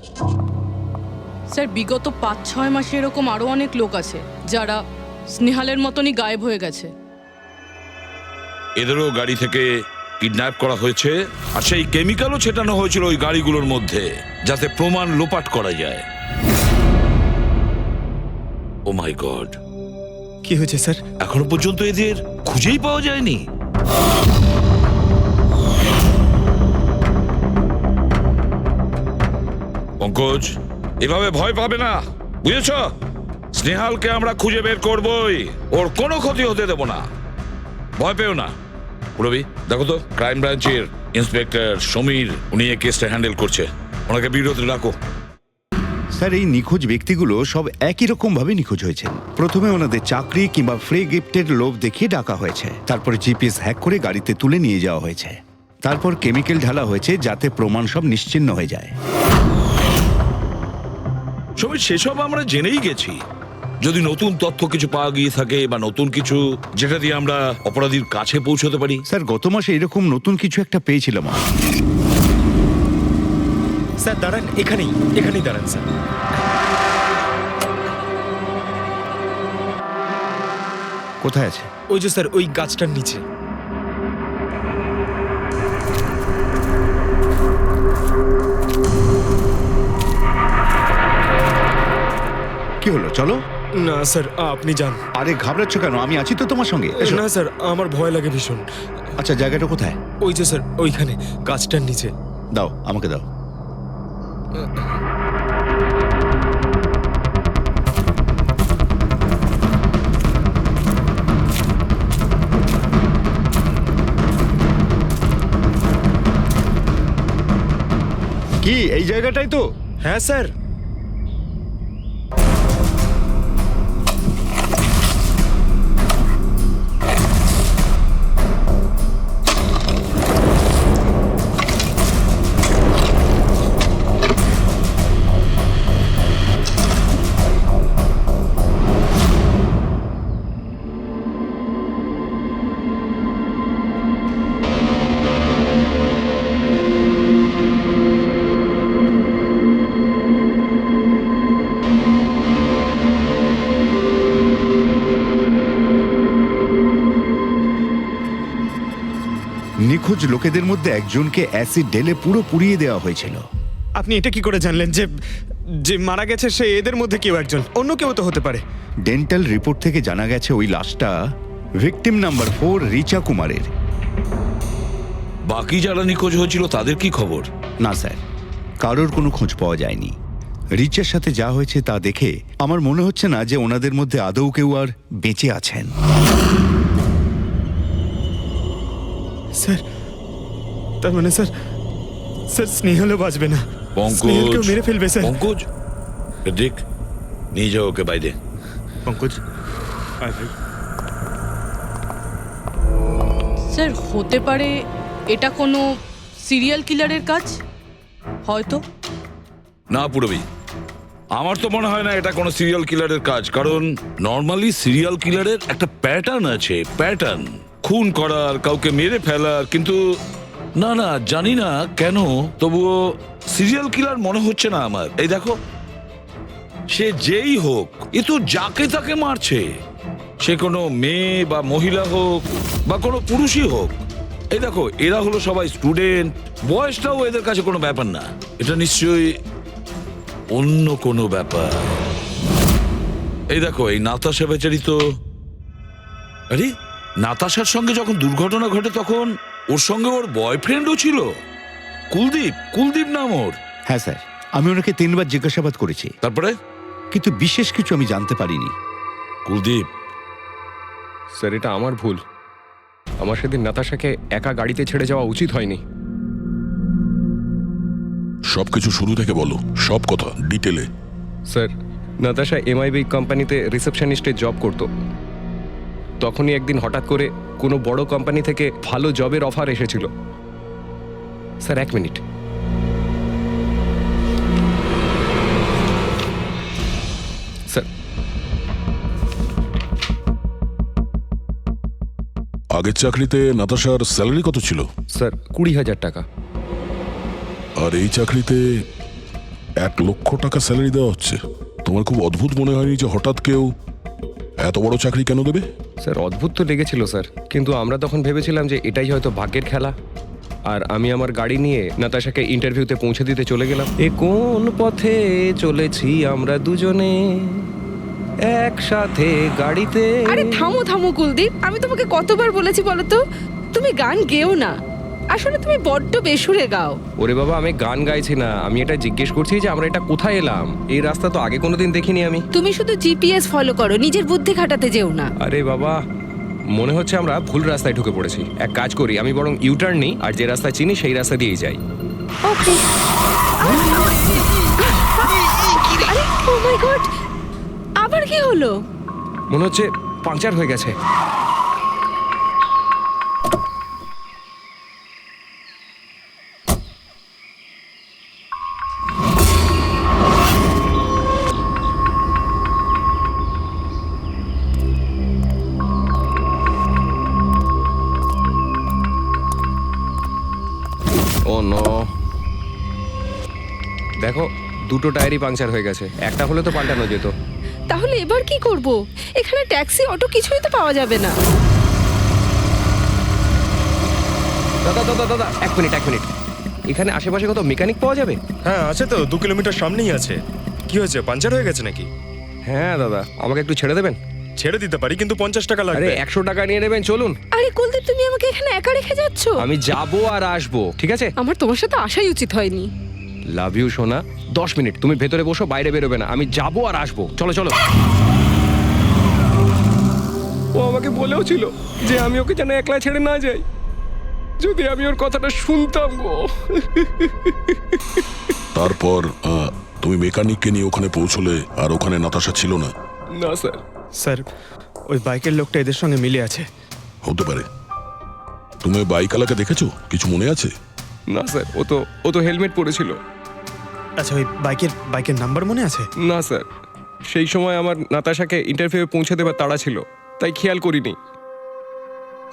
স্যার বিগত 5-6 মাসে এরকম আরো অনেক লোক আছে যারা স্নেহালের মতনই গায়েব হয়ে গেছে। এদেরও গাড়ি থেকে কিডন্যাপ করা হয়েছে, আর সেই কেমিক্যালও ছেটানো হয়েছিল ওই গাড়িগুলোর মধ্যে যাতে প্রমাণ লোপাট করা যায়। ও মাই গড, কি হয়েছে স্যার? এখনো পর্যন্ত এদের খুঁজেই পাওয়া যায়নি। পঙ্কজ, এভাবে ভয় পাবে না, বুঝেছ? স্নেহালকে আমরা খুঁজে বের করবই, ওর কোনো ক্ষতি হতে দেব না, ভয় পেও না। রবি, দেখো তো ক্রাইম ব্রাঞ্চের ইন্সপেক্টর সমীর, উনি এই কেসটা হ্যান্ডেল করছে, ওনাকে বিরতি রাখো। স্যার, এই নিখোঁজ ব্যক্তিগুলো সব একই রকম ভাবে নিখোঁজ হয়েছে। প্রথমে ওনাদের চাকরি কিংবা ফ্রি গিফটের লোভ দেখিয়ে ডাকা হয়েছে, তারপরে জিপিএস হ্যাক করে গাড়িতে তুলে নিয়ে যাওয়া হয়েছে, তারপর কেমিক্যাল ঢালা হয়েছে যাতে প্রমাণ সব নিশ্চিহ্ন হয়ে যায়। সমীর, সেসব আমরা জেনেই গেছি, যদি নতুন তথ্য কিছু পাওয়া গিয়ে থাকে বা নতুন কিছু যেটা দিয়ে আমরা অপরাধীর কাছে পৌঁছতে পারি। স্যার গত মাসে এরকম নতুন কিছু একটা পেয়েছিলাম। স্যার দাঁড়ান, এখানেই দাঁড়ান স্যার। কোথায় আছে? ওই যে স্যার, ওই গাছটার নিচে। কি হলো, চলো। না স্যার, আপনি যান। আরে ঘাবড়াচ্ছ কেন? আমি আছি তো তোমার সঙ্গে, এসো। না স্যার, আমার ভয় লাগে ভীষণ। আচ্ছা, জায়গাটা কোথায়? ওই যে স্যার, ওইখানে গাছটার নিচে। দাও, আমাকে দাও। কি এই জায়গাটাই তো? হ্যাঁ স্যার। নিখোঁজ লোকেদের মধ্যে একজনকে অ্যাসিড ঢেলে পুরো পুড়িয়ে দেওয়া হয়েছিল। আপনি এটা কি করে জানলেন যে যে মারা গেছে সে এদের মধ্যে কেউ একজন? অন্য কেউ তো হতে পারে। ডেন্টাল রিপোর্ট থেকে জানা গেছে ওই লাশটা ভিকটিম নাম্বার 4 রিচা কুমারের। বাকি যারা নিখোঁজ হয়েছিল তাদের কি খবর? না স্যার, কারোর কোনো খোঁজ পাওয়া যায়নি। রিচার সাথে যা হয়েছে তা দেখে আমার মনে হচ্ছে না যে ওনাদের মধ্যে আদৌ কেউ আর বেঁচে আছেন। স্যার, তার মানে স্যার স্নেহলও বাঁচবে না। স্নেহলকেও মেরে ফেলবে স্যার। পঙ্কজ, দেখ, নিয়ে যাও ওকে বাইরে। পঙ্কজ, স্যার হতে পারে এটা কোনো সিরিয়াল কিলারের কাজ, হয়তো। না পুরবি, আমার তো মনে হয় না এটা কোনো সিরিয়াল কিলারের কাজ, কারণ নর্মালি সিরিয়াল কিলারের একটা প্যাটার্ন আছে, প্যাটার্ন খুন করার, কাউকে মেরে ফেলার। কিন্তু না না, জানি না কেন, তবুও সিরিয়াল কিলার মনে হচ্ছে না আমার। এই দেখো, সে যেই হোক, এ তো যাকে তাকে মারছে, সে কোনো মেয়ে বা মহিলা হোক বা কোনো পুরুষই হোক। এই দেখো, এরা হলো সবাই স্টুডেন্ট, বয়সটাও এদের কাছে কোনো ব্যাপার না। এটা নিশ্চয়ই অন্য কোনো ব্যাপার। এই দেখো, এই নাতাশা বেচারি তো, আরে নাতাশার সঙ্গে যখন দুর্ঘটনা ঘটে তখন ওর সঙ্গে ওর বয়ফ্রেন্ডও ছিল, কুলদীপ নাম ওর। হ্যাঁ স্যার, আমি ওনাকে 3 বার জিজ্ঞাসাবাদ করেছি, তারপরে কিন্তু বিশেষ কিছু আমি জানতে পারিনি। কুলদীপ স্যার, এটা আমার ভুল। আমার সেদিন নাতাশাকে একা গাড়িতে ছেড়ে যাওয়া উচিত হয়নি। সবকিছু শুরু থেকে বলো, সব কথা ডিটেলে। স্যার, নাতাশা MIB কোম্পানিতে রিসেপশনিস্টের জব করত। তখনই একদিন হঠাৎ করে কোনো বড় কোম্পানি থেকে ভালো জবের অফার এসেছিল। Sir 1 minute. স্যার, আগের চাকরিতে নাতাশার স্যালারি কত ছিল? স্যার 20,000 টাকা। আর এই চাকরিতে 1 লক্ষ টাকা স্যালারি দেওয়া হচ্ছে। তোমার খুব অদ্ভুত মনে হয়নি যে হঠাৎ কেউ এত বড় চাকরি কেন দেবে? স্যার অদ্ভুত তো লেগেছিল স্যার, কিন্তু আমরা তখন ভেবেছিলাম যে এটাই হয়তো ভাগ্যের খেলা। আর আমি আমার গাড়ি নিয়ে নাতাশাকে ইন্টারভিউতে পৌঁছে দিতে চলে গেলাম। এ কোন পথে চলেছি আমরা দুজনে একসাথে গাড়িতে। আরে থামো থামো কুলদীপ, আমি তোমাকে কতবার বলেছি বলো তো, তুমি গান গেও না। আসলে তুমি বড্ড বেসুরে গাও। ওরে বাবা, আমি গান গাইছি না, আমি এটা জিজ্ঞেস করছি যে আমরা এটা কোথায় এলাম। এই রাস্তা তো আগে কোনোদিন দেখিনি আমি। তুমি শুধু জিপিএস ফলো করো, নিজের বুদ্ধি খাটাতে যেও না। আরে বাবা, মনে হচ্ছে আমরা ভুল রাস্তায় ঢুকে পড়েছি। এক কাজ করি, আমি বরং ইউটার্ন নিই, আর যে রাস্তা চিনি সেই রাস্তা দিয়েই যাই। ওকে। আরে ও মাই গড, আবার কি হলো? মনে হচ্ছে পাংচার হয়ে গেছে। নো, দেখো দুটো টায়ারই পাংচার হয়ে গেছে, একটা হলে তো পাল্টানো যেত। তাহলে এবার কি করব? এখানে ট্যাক্সি অটো কিছুই তো পাওয়া যাবে না। দাদা দাদা দাদা, এক মিনিট। এখানে আশেপাশে কত মেকানিক পাওয়া যাবে? হ্যাঁ আছে তো, 2 কিলোমিটার সামনেই আছে। কি হয়েছে, পাঞ্চার হয়ে গেছে নাকি? হ্যাঁ দাদা, আমাকে একটু ছেড়ে দেবেন? ছেড়ে দিতে পারি, কিন্তু 50 টাকা আরে লাগবে। 100 টাকা নিয়ে নেবেন, চলুন। আরে কুলদীপ, তুমি আমাকে এখানে একা রেখে যাচ্ছ? আমি যাবো আর আসবো, ঠিক আছে? আমার তোমার সাথে আসাই উচিত হয়নি। লাভ ইউ সোনা। 10 মিনিট তুমি ভেতরে বসো, বাইরে বেরোবে না, আমি যাবো আর আসবো। চলো চলো। ও আমাকে বলেও ছিল যে আমি ওকে যেন একলা ছেড়ে না যাই। যদি আমি ওর কথাটা শুনতাম গো। তারপর তুমি মেকানিককে নিয়ে ওখানে পৌঁছলে, আর ওখানে নাতাশা ছিল না? না স্যার। স্যার, ওই বাইকের লোকটা এদের সঙ্গে মিলে আছে। হতে পারে। তুমি ওই বাইকওয়ালাকে দেখেছো? কিছু মনে আছে? না স্যার, ও তো হেলমেট পরেছিল। আচ্ছা, ওই বাইকের নাম্বার মনে আছে? না স্যার, সেই সময় আমার নাতাশাকে ইন্টারভিউ পৌঁছে দেবার তাড়া ছিল, তাই খেয়াল করিনি।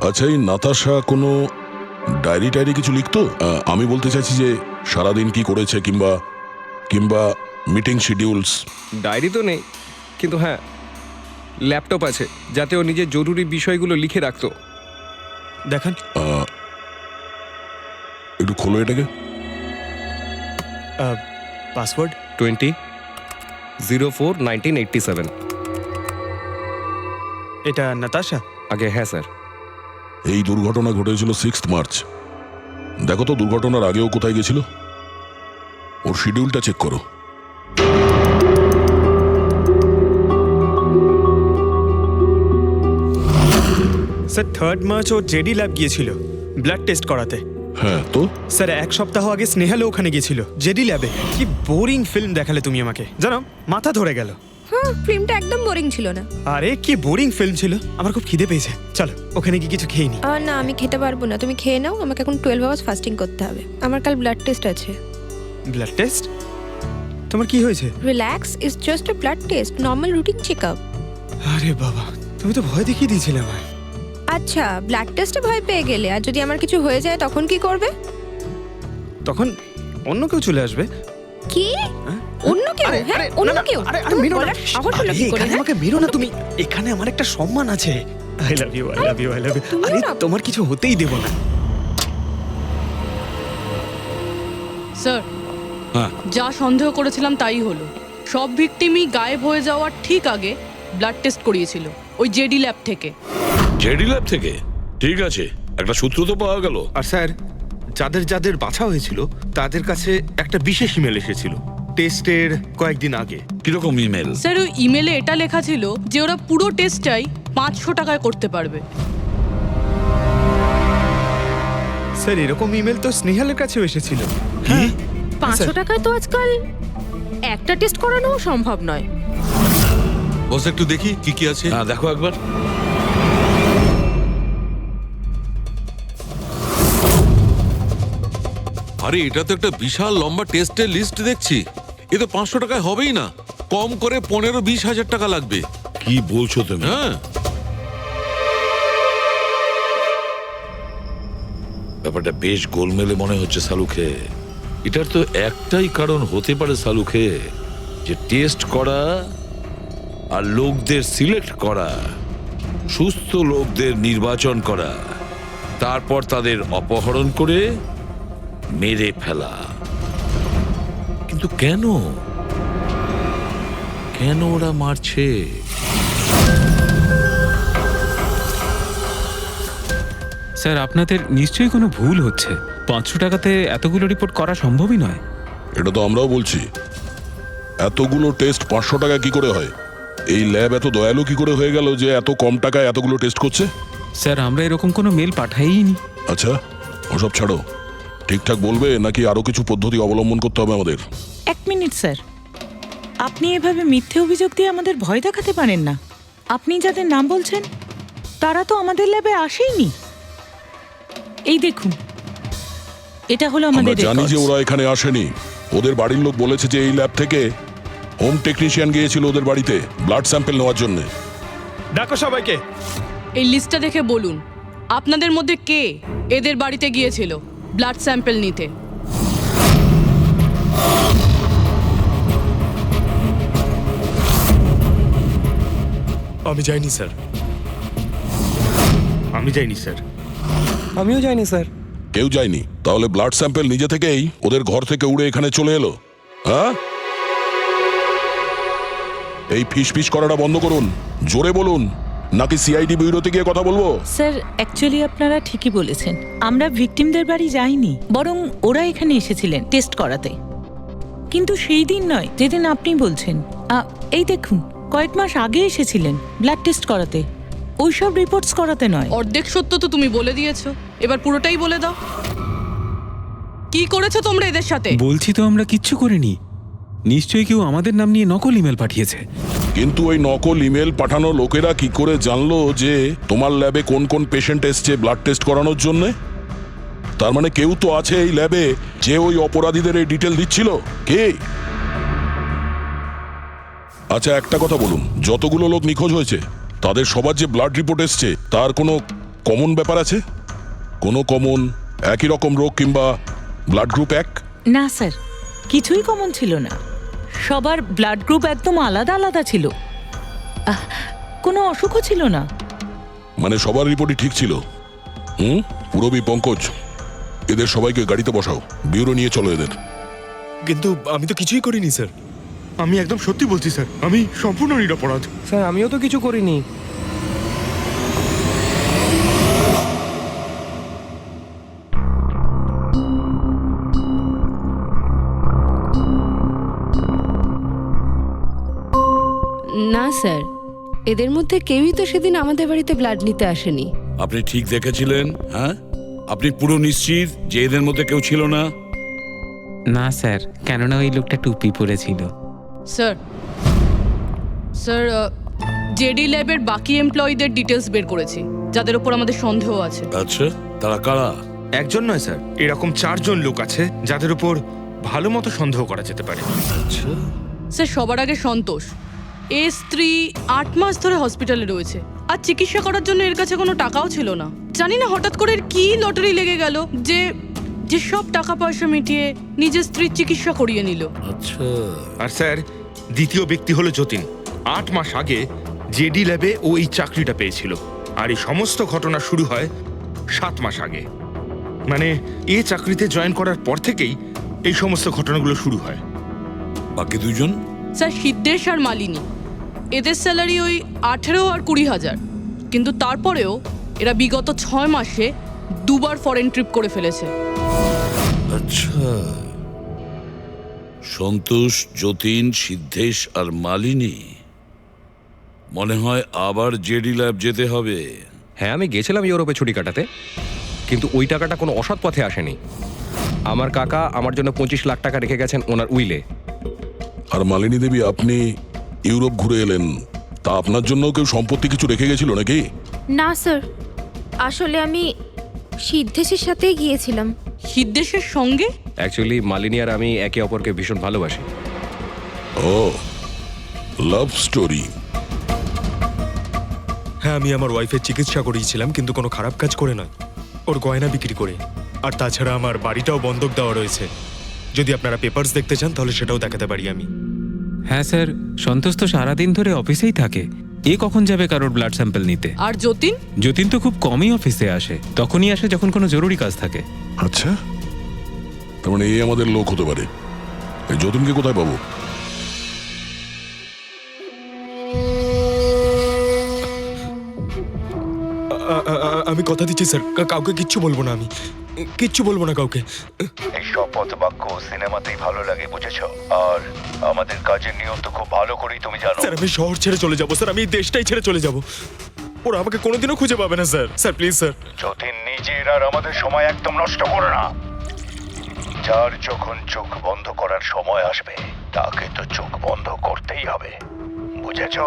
আচ্ছা, এই নাতাশা কোনো ডায়েরি কিছু লিখতো? আমি বলতে চাইছি যে সারাদিন কি করেছে, কিংবা মিটিং শিডিউলস। ডায়েরি তো নেই, কিন্তু হ্যাঁ ল্যাপটপ আছে, যাতে ও নিজের জরুরি বিষয়গুলো লিখে রাখতো। দেখান। একটু খোলো এটাকে। পাসওয়ার্ড 20/04/1987। এটা নাতাশা? আগে হ্যাঁ স্যার। এই দুর্ঘটনা ঘটেছিল 6 মার্চ। দেখো তো দুর্ঘটনার আগেও কোথায় গেছিল, ওর শিডিউলটা চেক করো। স্যার 3 মার্চ ও জেডি ল্যাব গিয়েছিল ব্লাড টেস্ট করাতে। হ্যাঁ তো স্যার 1 সপ্তাহ আগে স্নেহালও ওখানে গিয়েছিল জেডি ল্যাবে। কি বোরিং ফিল্ম দেখালে তুমি আমাকে, জানো মাথা ধরে গেল। হ্যাঁ, ফিল্মটা একদম বোরিং ছিল না। আরে কি বোরিং ফিল্ম ছিল। আমার খুব খিদে পেয়েছে, চলো ওখানে কি কিছু খেয়ে নি। না, আমি খেতে পারবো না, তুমি খেয়ে নাও। আমাকে এখন 12 আওয়ার্স ফাস্টিং করতে হবে, আমার কাল ব্লাড টেস্ট আছে। Blood test? তোমার কি হয়েছে? Relax, it's just a blood test, normal routine checkup. আরে বাবা, তুমি তো ভয় দেখিয়ে দিয়েছিলে আমায়। আচ্ছা, ব্লাড টেস্টে ভয় পেয়ে গেলে, আর যদি আমার কিছু হয়ে যায় তখন কি করবে? তখন অন্য কেউ চলে আসবে। কি? অন্য কেউ? হ্যাঁ, অন্য কেউ? আরে মেরো না, সাহস হলো কি করে? আমাকে মেরো না তুমি, এখানে আমার একটা সম্মান আছে। I love you, I love you, I love you. আরে তোমার কিছু হতেই দেব না। স্যার, হ্যাঁ, যা সন্দেহ করেছিলাম তাই হলো। সব ভিকটিমই গায়েব হয়ে যাওয়ার ঠিক আগে ব্লাড টেস্ট করিয়েছিল ওই জেডি ল্যাব থেকে। জেডি ল্যাব থেকে? ঠিক আছে, একটা সূত্র তো পাওয়া গেল। আর স্যার, যাদের বাছা হয়েছিল তাদের কাছে একটা বিশেষ ইমেল এসেছিল টেস্টের কয়েকদিন আগে। কিরকম ইমেল? স্যার, ওই ইমেলে এটা লেখা ছিল যে ওরা পুরো টেস্টটাই 500 টাকায় করতে পারবে। স্যার এরকম ইমেল তো স্নেহালের কাছেও এসেছিল। কি? 500 টাকায় তো আজকাল একটা টেস্ট করানোও সম্ভব নয়। বস একটু দেখি কি কি আছে। হ্যাঁ, দেখো একবার। আরে এটা তো একটা বিশাল লম্বা টেস্টের লিস্ট দেখছি। এ তো 500 টাকায় হবেই না, কম করে 15-20 হাজার টাকা লাগবে। কি বলছো তুমি? হ্যাঁ, ব্যাপারটা বেশ গোলমেলে মনে হচ্ছে সালুখে। এটার তো একটাই কারণ হতে পারে সালুখে, যে টেস্ট করা আর লোকদের সিলেক্ট করা, সুস্থ লোকদের নির্বাচন করা, তারপর তাদের অপহরণ করে মেরে ফেলা। কিন্তু কেন ওরা মারছে? স্যার আপনাদের নিশ্চয়ই কোনো ভুল হচ্ছে। 500 টাকাতে এতগুলো রিপোর্ট করা সম্ভবই নয়। এটা তো আমরাও বলছি। এতগুলো টেস্ট 500 টাকা কি করে হয়? এই ল্যাব এত দয়ালু কি করে হয়ে গেল যে এত কম টাকায় এতগুলো টেস্ট করছে? স্যার আমরা এরকম কোনো মেল পাঠাইনি। আচ্ছা, ওসব ছাড়ো, ঠিকঠাক বলবে নাকি আরো কিছু পদ্ধতি অবলম্বন করতে হবে আমাদের? 1 মিনিট স্যার, আপনি এভাবে মিথ্যে অভিযোগ দিয়ে আমাদের ভয় দেখাতে পারেন না। আপনি যাদের নাম বলছেন তারা তো আমাদের ল্যাবে আসেইনি। এই দেখুন, এটা হলো আমাদের আমরা জানি যে ওরা এখানে আসেনি। ওদের বাড়ির লোক বলেছে যে এই ল্যাব থেকে হোম টেকনিশিয়ান গিয়েছিল ওদের বাড়িতে ব্লাড স্যাম্পল নেওয়ার জন্য। ডাকো সবাইকে। এই লিস্টটা দেখে বলুন আপনাদের মধ্যে কে এদের বাড়িতে গিয়েছিল ব্লাড স্যাম্পল নিতে। আমি যাইনি স্যার। আমি যাইনি স্যার। আমিও যাইনি স্যার। কেউ যায়নি? তাহলে ব্লাড স্যাম্পল নিজে থেকেই ওদের ঘর থেকে উড়ে এখানে চলে এলো? হ্যাঁ, এই ফিস করাটা বন্ধ করুন, জোরে বলুন, নাকি সিআইডি ব্যুরোতে গিয়ে কথা বলবো? স্যার অ্যাকচুয়ালি আপনারা ঠিকই বলেছেন, আমরা ভিকটিমদের বাড়ি যাইনি, বরং ওরা এখানে এসেছিলেন টেস্ট করাতে। কিন্তু সেই দিন নয় যেদিন আপনি বলছেন। এই দেখুন, কয়েক মাস আগে এসেছিলেন ব্লাড টেস্ট করাতে, ওইসব রিপোর্টস করাতে নয়। অর্ধেক সত্য তো তুমি বলে দিয়েছো, এবার পুরোটাই বলে দাও। কি করেছো তোমরা এদের সাথে? বলছি তো আমরা কিচ্ছু করিনি। নিশ্চয়ই কেউ আমাদের নাম নিয়ে নকল ইমেল পাঠিয়েছে। কিন্তু ওই নকল ইমেল পাঠানো লোকেরা কি করে জানলো যে তোমার ল্যাবে কোন কোন পেশেন্ট এসছে ব্লাড টেস্ট করানোর জন্য? তার মানে কেউ তো আছে এই ল্যাবে যে ওই অপরাধীদের এই ডিটেল দিচ্ছিল। কে? আচ্ছা একটা কথা বলুন, যতগুলো লোক নিখোঁজ হয়েছে তাদের সবার যে ব্লাড রিপোর্ট এসছে তার কোনো কমন ব্যাপার আছে? কোনো কমন একই রকম রোগ কিংবা ব্লাড গ্রুপ এক? না স্যার, কিছুই কমন ছিল না। সবার ব্লাড গ্রুপ একদম আলাদা আলাদা ছিল, কোনো অসুখও ছিল না। মানে সবার রিপোর্টই ঠিক ছিল? পুরবী, পঙ্কজ, এদের সবাইকে গাড়িতে বসাও, ব্যুরো নিয়ে চলো এদের। কিন্তু আমি তো কিছুই করিনি স্যার। আমি একদম সত্যি বলছি স্যার, আমি সম্পূর্ণ নিরপরাধ। স্যার আমিও তো কিছু করিনি। না স্যার, এদের মধ্যে কেউই তো সেদিন আমাদের বাড়িতে ব্লাড নিতে আসেনি। আপনি ঠিক দেখেছিলেন? হ্যাঁ, আপনি পুরো নিশ্চিত যে এদের মধ্যে কেউ ছিল না? না স্যার, কেননা ওই লোকটা টুপি পরেছিল। স্যার স্যার জেডি ল্যাবের বাকি এমপ্লয়ীদের ডিটেলস বের করেছি, যাদের উপর আমাদের সন্দেহ আছে। আচ্ছা, তারা কারা? একজন নয় স্যার, এরকম 4 জন লোক আছে যাদের উপর ভালো মতো সন্দেহ করা যেতে পারে। আচ্ছা স্যার, সবার আগে সন্তোষ। এর স্ত্রী 8 মাস ধরে হসপিটালে রয়েছে, আর চিকিৎসা করার জন্য এর কাছে কোনো টাকাও ছিল না। জানি না হঠাৎ করে এর কি লটারি লেগে গেল যে যে সব টাকা পয়সা মিটিয়ে নিজের স্ত্রীর চিকিৎসা করিয়ে নিল। আচ্ছা। আর স্যার, দ্বিতীয় ব্যক্তি হলো যতীন। 8 মাস আগে জেডি ল্যাবে ও এই চাকরিটা পেয়েছিল, আর এই সমস্ত ঘটনা শুরু হয় 7 মাস আগে। মানে এই চাকরিতে জয়েন করার পর থেকেই এই সমস্ত ঘটনাগুলো শুরু হয়। বাকি দুজন? স্যার, সিদ্ধেশ আর মালিনী। এদের স্যালারি ওই 18 আর 20,000, কিন্তু তারপরেও এরা বিগত 6 মাসে 2 বার ফরেন ট্রিপ করে ফেলেছে। আচ্ছা, সন্তোষ, যতীন, সিদ্ধেশ আর মালিনী। মনে হয় আবার জেডি ল্যাব যেতে হবে। হ্যাঁ, আমি গেছিলাম ইউরোপে ছুটি কাটাতে, কিন্তু ওই টাকাটা কোনো অসৎ পথে আসেনি। আমার কাকা আমার জন্য 25 লাখ টাকা রেখে গেছেন ওনার উইলে। আর মালিনী দেবী, আপনি ইউরোপ ঘুরে এলেন, তা আপনার জন্য কেউ সম্পত্তি কিছু রেখে গেছিল নাকি? না স্যার, আসলে আমি সিদ্ধেশের সাথেই গিয়েছিলাম। সিদ্ধেশের সঙ্গে? অ্যাকচুয়ালি মালিনী আর আমি একে অপরকে ভীষণ ভালোবাসি। ও, লাভ স্টোরি। হ্যাঁ, আমি আমার ওয়াইফের চিকিৎসা করিয়েছিলাম, কিন্তু কোনো খারাপ কাজ করে নয়, ওর গয়না বিক্রি করে। আর তাছাড়া আমার বাড়িটাও বন্ধক দেওয়া রয়েছে। যদি আপনারা পেপারস দেখতে চান তাহলে সেটাও দেখাতে পারি আমি। হ্যাঁ স্যার, সন্তোষ তো সারাদিন ধরে অফিসেই থাকে, এ কখন যাবে কারোর ব্লাড স্যাম্পল নিতে? আর যতীন? যতীন তো খুব কমই অফিসে আসে, তখনই আসে যখন কোনো জরুরি কাজ থাকে। আচ্ছা, তার মানে এই আমাদের লোক হতে পারে। এই যতীনকে কোথায় পাবো? আমি কথা দিচ্ছি স্যার, কাউকে কিচ্ছু বলবো না, আমি কিচ্ছু বলবো না কাউকে। এই শপথ বাক্য সিনেমাতেই ভালো লাগে, বুঝেছো? আর আমাদের কাজের নিয়ম তো খুব ভালো করেই তুমি জানো। স্যার, আমি শহর ছেড়ে চলে যাবো স্যার, আমি এই দেশটাই ছেড়ে চলে যাবো। ওরা আমাকে কোনোদিনও খুঁজে পাবে না sir. Sir please sir. Jatin, নিজের আর আমাদের সময় একদম নষ্ট করো না। যার যখন চোখ বন্ধ করার সময় আসবে তাকে তো চোখ বন্ধ করতেই হবে, বুঝেছো?